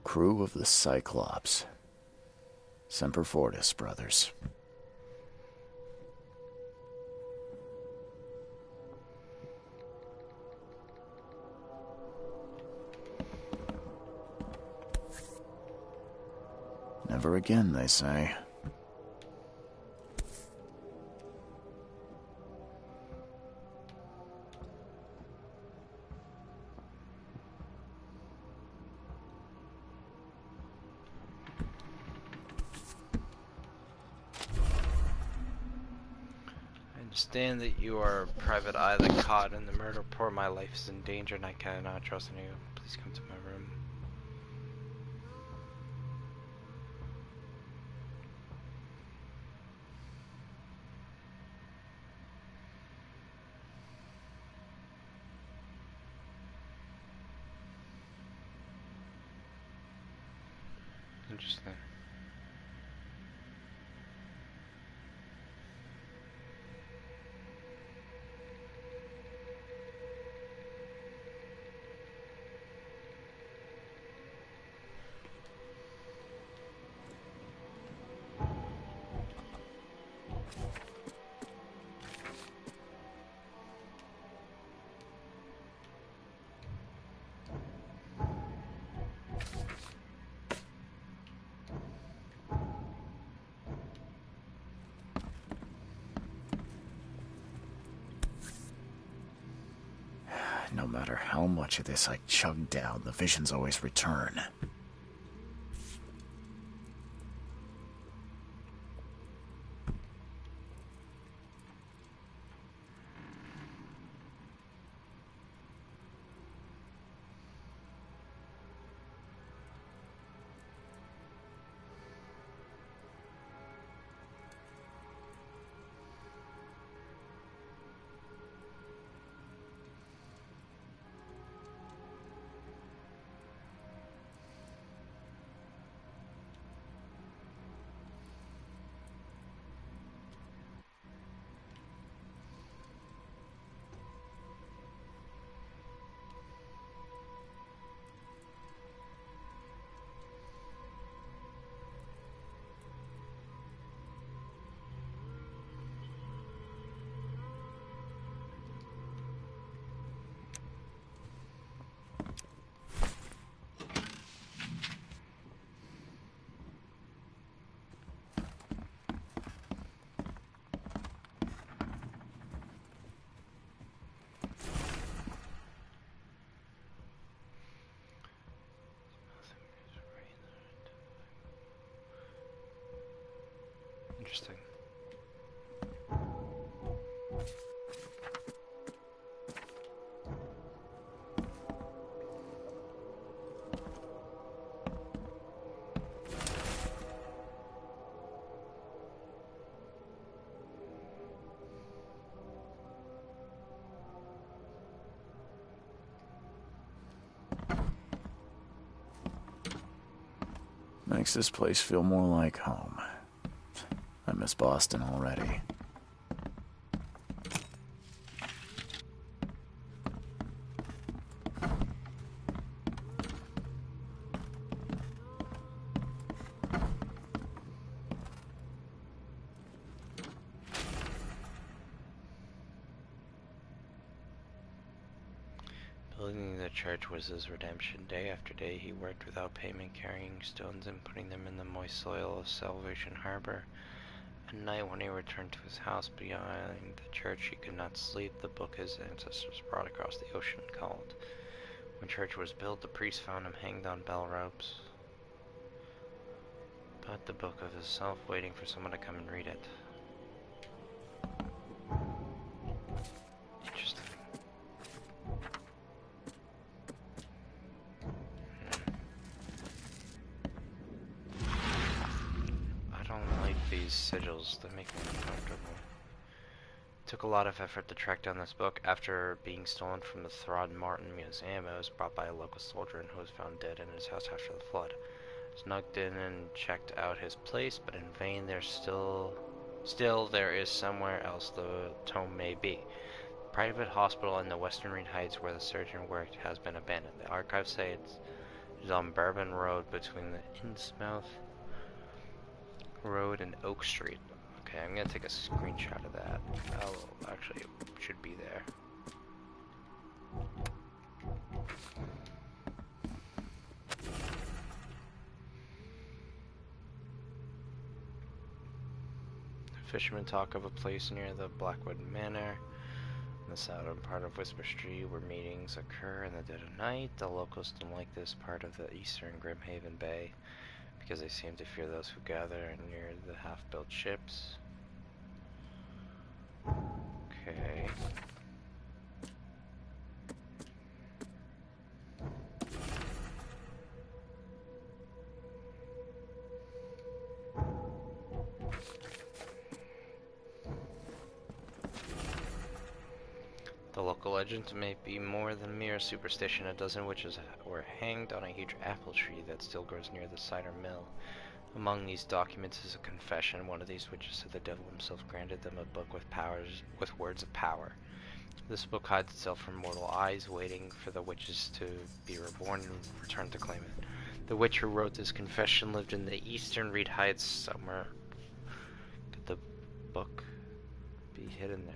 [SPEAKER 2] Crew of the Cyclops. Semper Fortis, brothers. Never again, they say.
[SPEAKER 5] I understand that you are a private eye that caught in the murder. Poor, my life is in danger and I cannot trust in you. Please come to my room. Interesting.
[SPEAKER 2] No matter how much of this I chug down, the visions always return. Makes this place feel more like home. I miss Boston already.
[SPEAKER 5] Building the church was his redemption. Day after day he worked without payment, carrying stones and putting them in the moist soil of Salvation Harbor. At night, when he returned to his house behind the church, he could not sleep. The book his ancestors brought across the ocean called. When church was built, the priest found him hanged on bell ropes. But the book of himself, waiting for someone to come and read it. Interesting. I don't like these sigils, they make me uncomfortable. It took a lot of effort to track down this book. After being stolen from the Throckmorton Museum, it was brought by a local soldier and who was found dead in his house after the flood. Snuck in and checked out his place, but in vain. There's still there is somewhere else the tome may be. The private hospital in the Western Reed Heights where the surgeon worked has been abandoned. The archives say it is on Bourbon Road between the Innsmouth Road and Oak Street. Okay, I'm gonna take a screenshot of that. Oh, actually, it should be there. Fishermen talk of a place near the Blackwood Manor, in the southern part of Whisper Street, where meetings occur in the dead of night. The locals don't like this part of the eastern Grimhaven Bay, because they seem to fear those who gather near the half-built ships. Okay. The local legend may be more than mere superstition. A dozen witches were hanged on a huge apple tree that still grows near the cider mill. Among these documents is a confession. One of these witches said the devil himself granted them a book with words of power. This book hides itself from mortal eyes, waiting for the witches to be reborn and return to claim it. The witch who wrote this confession lived in the Eastern Reed Heights somewhere. Could the book be hidden there?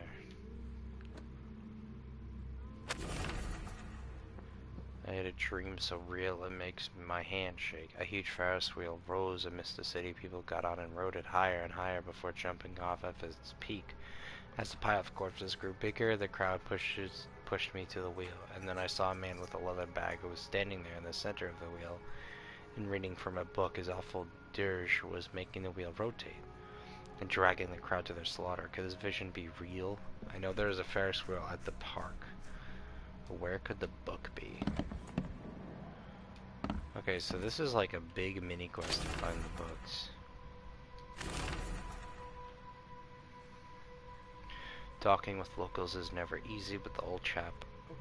[SPEAKER 5] I had a dream so real it makes my hand shake. A huge Ferris wheel rose amidst the city. People got on and rode it higher and higher before jumping off at its peak. As the pile of corpses grew bigger, the crowd pushed me to the wheel, and then I saw a man with a leather bag who was standing there in the center of the wheel and reading from a book. His awful dirge was making the wheel rotate and dragging the crowd to their slaughter. Could this vision be real? I know there is a Ferris wheel at the park, but where could the book be? Okay, so this is like a big mini quest to find the books. Talking with locals is never easy, but the old chap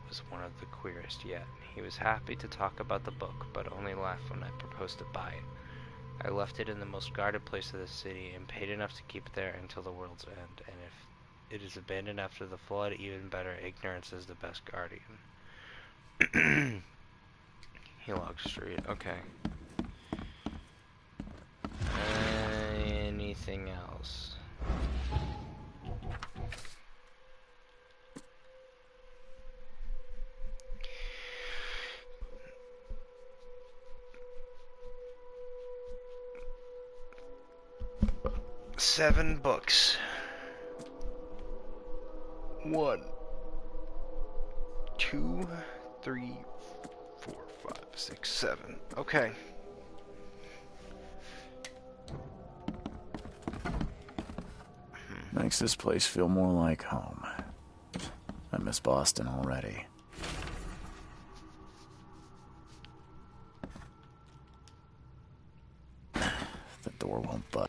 [SPEAKER 5] was one of the queerest yet. He was happy to talk about the book, but only laughed when I proposed to buy it. I left it in the most guarded place of the city and paid enough to keep it there until the world's end. And if it is abandoned after the flood, even better. Ignorance is the best guardian. Helog Street, okay. Anything else? Seven books. 1, 2, 3, 4, 5, 6, 7. Okay.
[SPEAKER 2] Makes this place feel more like home. miss Boston already. The door won't budge.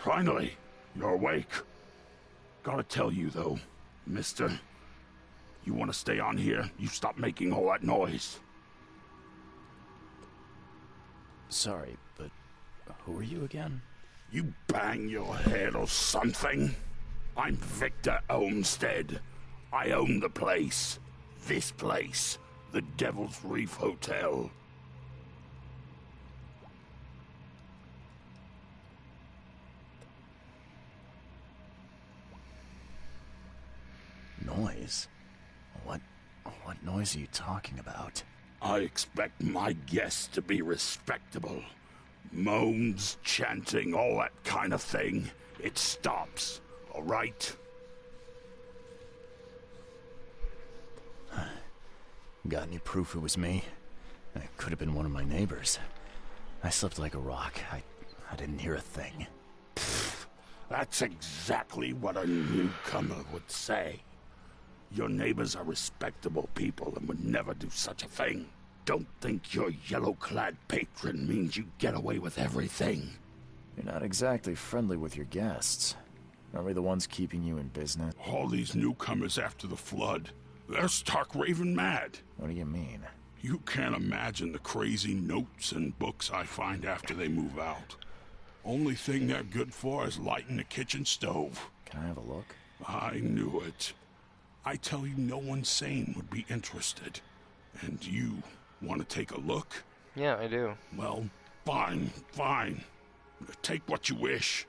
[SPEAKER 17] Finally, you're awake. Gotta tell you, though, mister, you want to stay on here, you stop making all that noise.
[SPEAKER 2] Sorry, but who are you again?
[SPEAKER 17] You bang your head or something? I'm Victor Olmsted. I own the place. This place. The Devil's Reef Hotel.
[SPEAKER 2] Noise? What noise are you talking about?
[SPEAKER 17] I expect my guests to be respectable. Moans, chanting, all that kind of thing. It stops, all right?
[SPEAKER 2] Got any proof it was me? It could have been one of my neighbors. I slept like a rock. I didn't hear a thing.
[SPEAKER 17] That's exactly what a newcomer would say. Your neighbors are respectable people and would never do such a thing. Don't think your yellow-clad patron means you get away with everything.
[SPEAKER 2] You're not exactly friendly with your guests. Are we the ones keeping you in business?
[SPEAKER 17] All these newcomers after the flood, they're stark raving mad.
[SPEAKER 2] What do you mean?
[SPEAKER 17] You can't imagine the crazy notes and books I find after they move out. Only thing they're good for is lighting the kitchen stove.
[SPEAKER 2] Can I have a look?
[SPEAKER 17] I knew it. I tell you, no one sane would be interested. And you want to take a look?
[SPEAKER 5] Yeah, I do.
[SPEAKER 17] Well, fine. Take what you wish.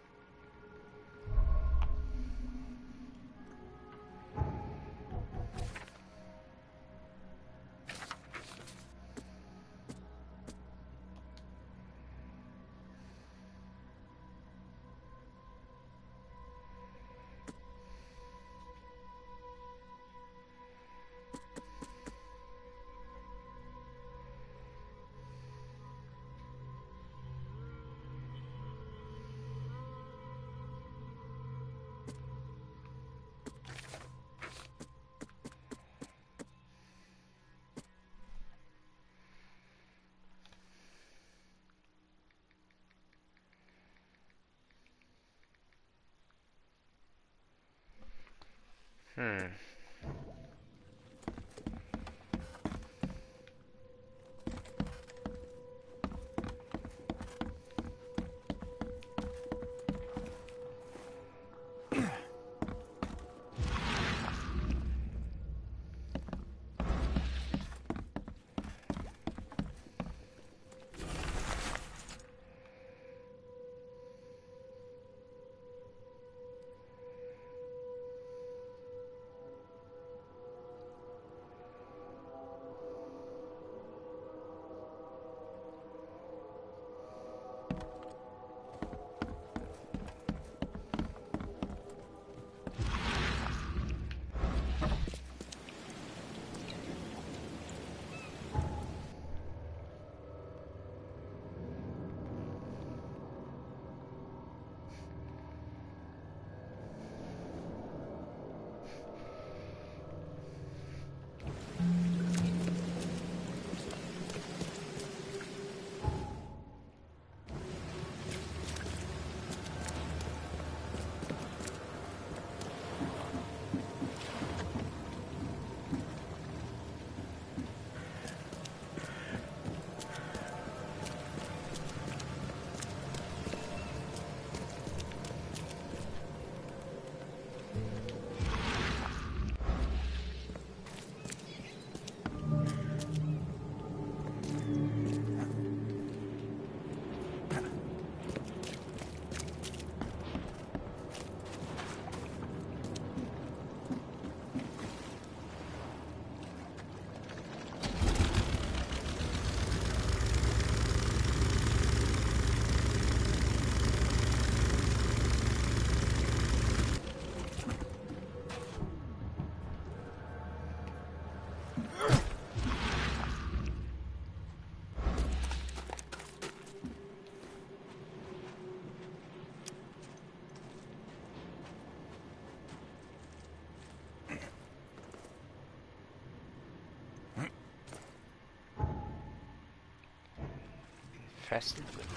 [SPEAKER 5] infested with.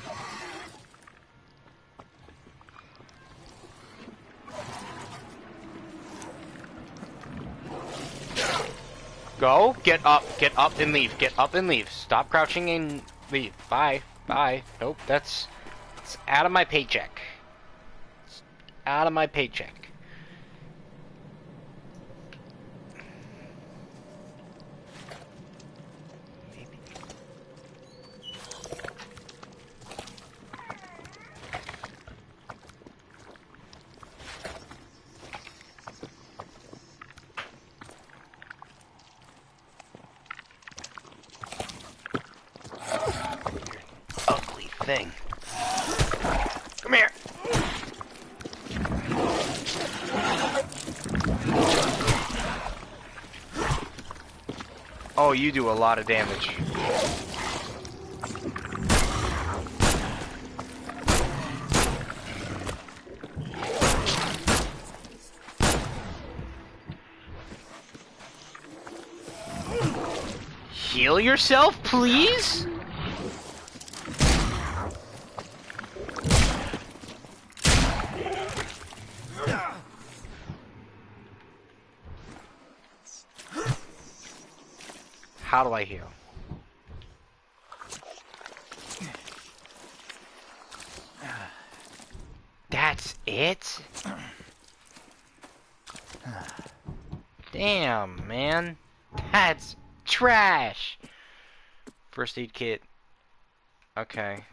[SPEAKER 5] Go, get up and leave, get up and leave. Stop crouching and leave. Bye, bye. Nope, it's out of my paycheck. It's out of my paycheck. Thing. Come here. Oh, you do a lot of damage. Heal yourself, please? How do I heal? That's it? Damn, man. That's trash. First aid kit. Okay.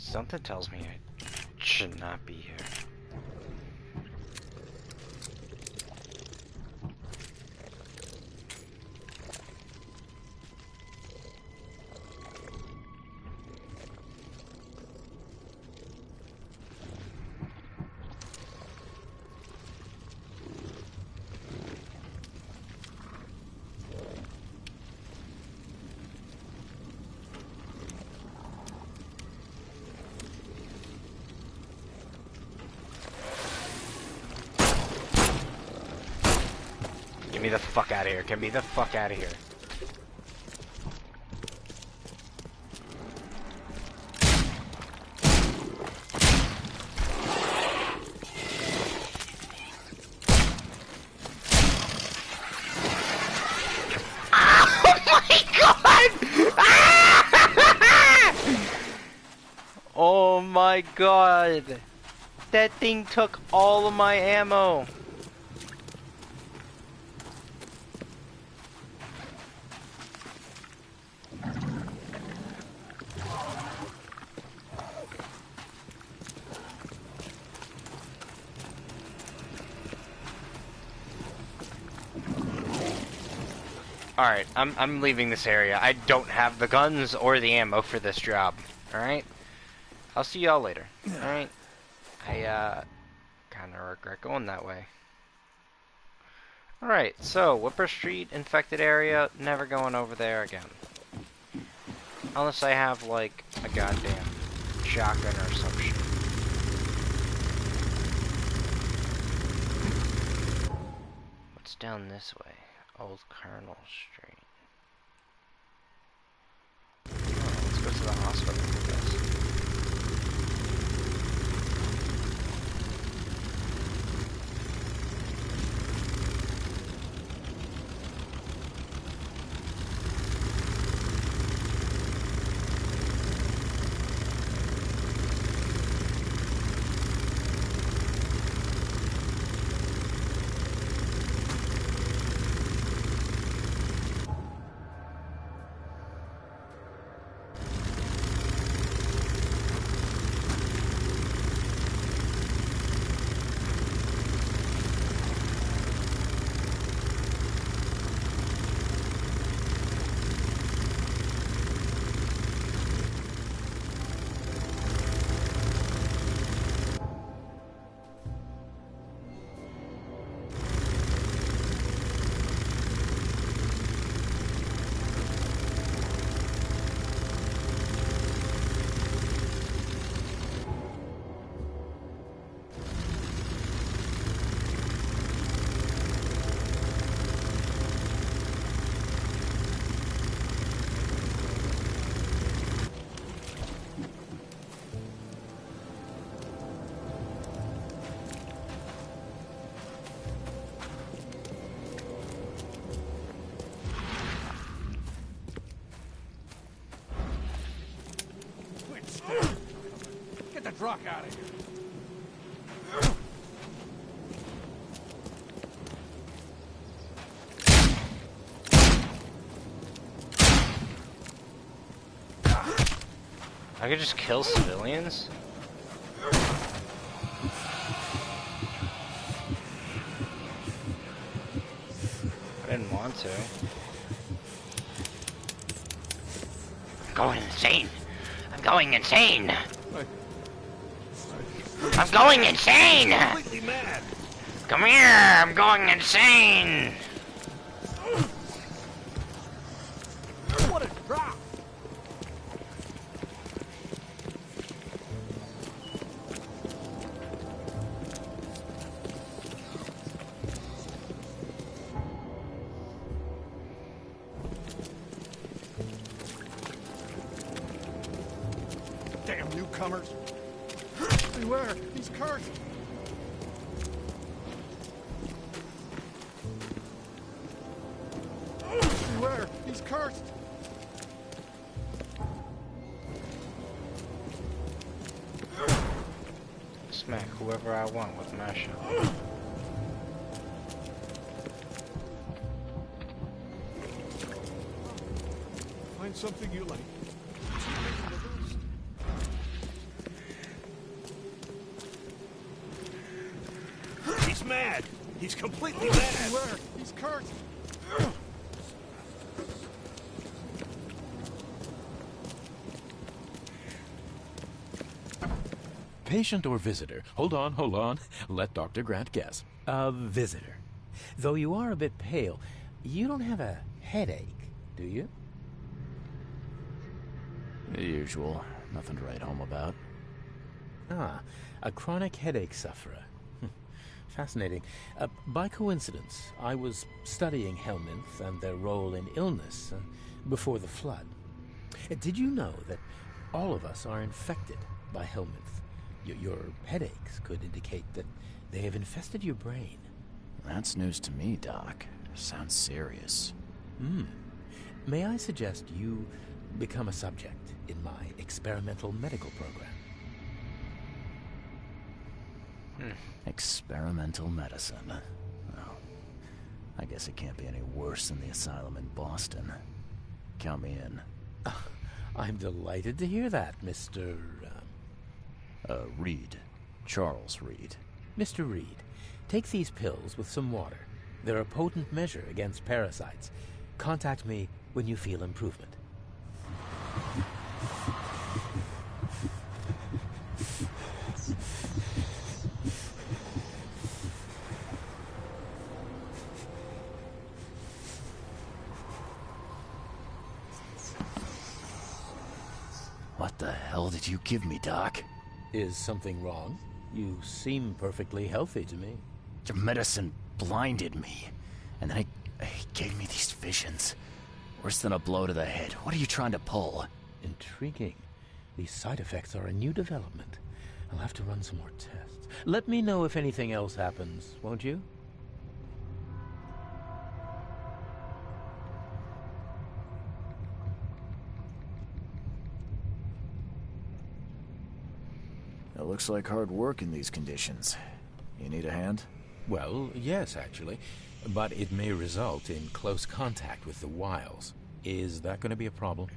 [SPEAKER 5] Something tells me I should not be here. Get me the fuck out of here. Get me the fuck out of here. Oh my god! That thing took all of my ammo! Alright, I'm leaving this area. I don't have the guns or the ammo for this job. Alright? I'll see y'all later. Alright? I, kinda regret going that way. Alright, so, Whipper Street, infected area, never going over there again. Unless I have, like, a goddamn shotgun or some shit. What's down this way? Old Colonel Street. Oh, let's go to the hospital, I guess.
[SPEAKER 17] truck out of here.
[SPEAKER 5] I could just kill civilians? I didn't want to.
[SPEAKER 1] I'm going insane. I'm going insane. I'm going insane.
[SPEAKER 17] Completely mad.
[SPEAKER 1] Come here. I'm going insane.
[SPEAKER 17] What a drop. Damn newcomers. Beware, he's cursed. Beware, he's cursed.
[SPEAKER 5] Smack whoever I want with my shot.
[SPEAKER 17] Find something you like. He's mad. He's completely mad. Beware, he's cursed.
[SPEAKER 18] Patient or visitor? Hold on. Let Dr. Grant guess. A visitor. Though you are a bit pale, you don't have a headache, do you?
[SPEAKER 2] The usual. Nothing to write home about.
[SPEAKER 18] Ah, a chronic headache sufferer. Fascinating. By coincidence, I was studying helminths and their role in illness before the flood. Did you know that all of us are infected by helminths? Your headaches could indicate that they have infested your brain.
[SPEAKER 2] That's news to me, Doc. Sounds serious.
[SPEAKER 18] May I suggest you become a subject in my experimental medical program?
[SPEAKER 2] Experimental medicine. Well, I guess it can't be any worse than the asylum in Boston. Count me in.
[SPEAKER 18] I'm delighted to hear that, Mr.
[SPEAKER 2] Reed. Charles Reed.
[SPEAKER 18] Mr. Reed, take these pills with some water. They're a potent measure against parasites. Contact me when you feel improvement.
[SPEAKER 2] What the hell did you give me, Doc?
[SPEAKER 18] Is something wrong? You seem perfectly healthy to me.
[SPEAKER 2] Your medicine blinded me. And then it gave me these visions. Worse than a blow to the head. What are you trying to pull?
[SPEAKER 18] Intriguing. These side effects are a new development. I'll have to run some more tests. Let me know if anything else happens, won't you?
[SPEAKER 2] It looks like hard work in these conditions. You need a hand?
[SPEAKER 18] Well, yes, actually. But it may result in close contact with the wiles. Is that going to be a problem?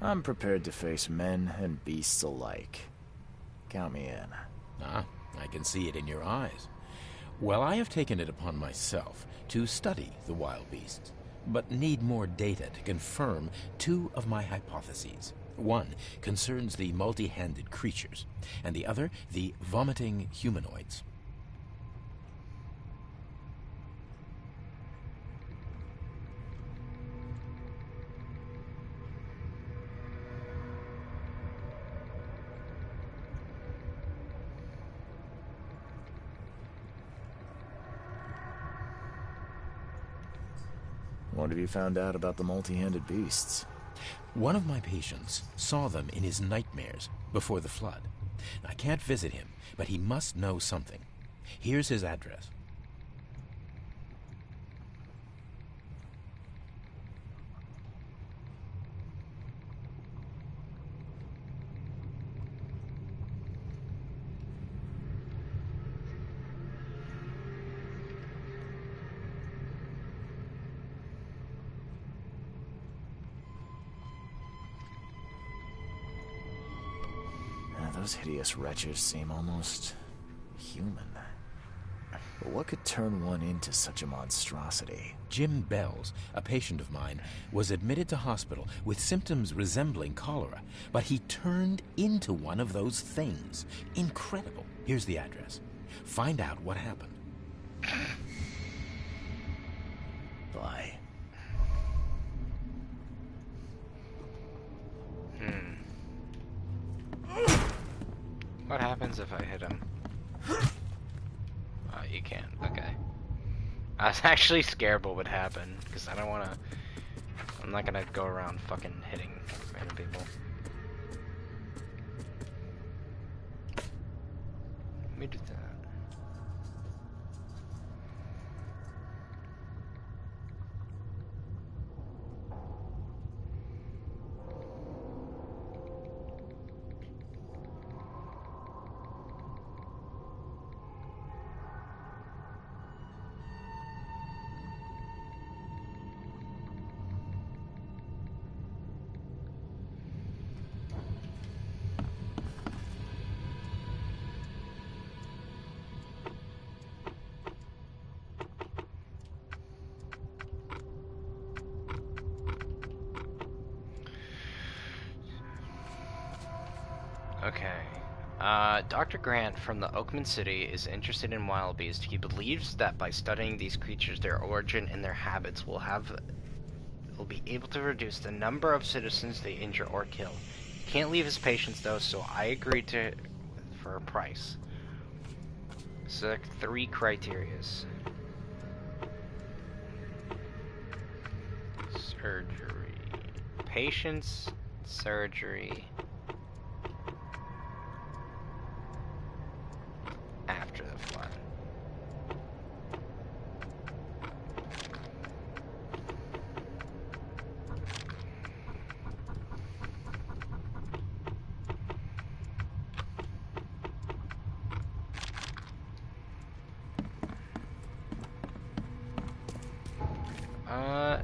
[SPEAKER 2] I'm prepared to face men and beasts alike. Count me in.
[SPEAKER 18] Ah, I can see it in your eyes. Well, I have taken it upon myself to study the wild beasts, but need more data to confirm two of my hypotheses. One concerns the multi-handed creatures, and the other the vomiting humanoids.
[SPEAKER 2] What have you found out about the multi-handed beasts?
[SPEAKER 18] One of my patients saw them in his nightmares before the flood. I can't visit him, but he must know something. Here's his address.
[SPEAKER 2] Those hideous wretches seem almost human. But what could turn one into such a monstrosity?
[SPEAKER 18] Jim Bells, a patient of mine, was admitted to hospital with symptoms resembling cholera, but he turned into one of those things. Incredible. Here's the address. Find out what happened.
[SPEAKER 2] Bye.
[SPEAKER 5] What happens if I hit him? Oh, you can't. Okay. I was actually scared what would happen, because I don't want to... I'm not going to go around fucking hitting random people. Let me do that. Okay. Dr. Grant from the Oakman City is interested in wild beasts. He believes that by studying these creatures, their origin and their habits will be able to reduce the number of citizens they injure or kill. He can't leave his patients though, so I agreed for a price. Select 3 criterias. Surgery. Patients, surgery. After the flood.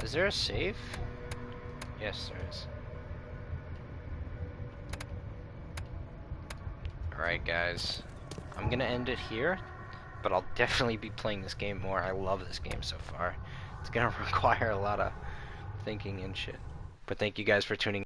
[SPEAKER 5] Is there a safe? Yes, there is. Alright, guys. I'm gonna end it here, but I'll definitely be playing this game more. I love this game so far. It's gonna require a lot of thinking and shit. But thank you guys for tuning in.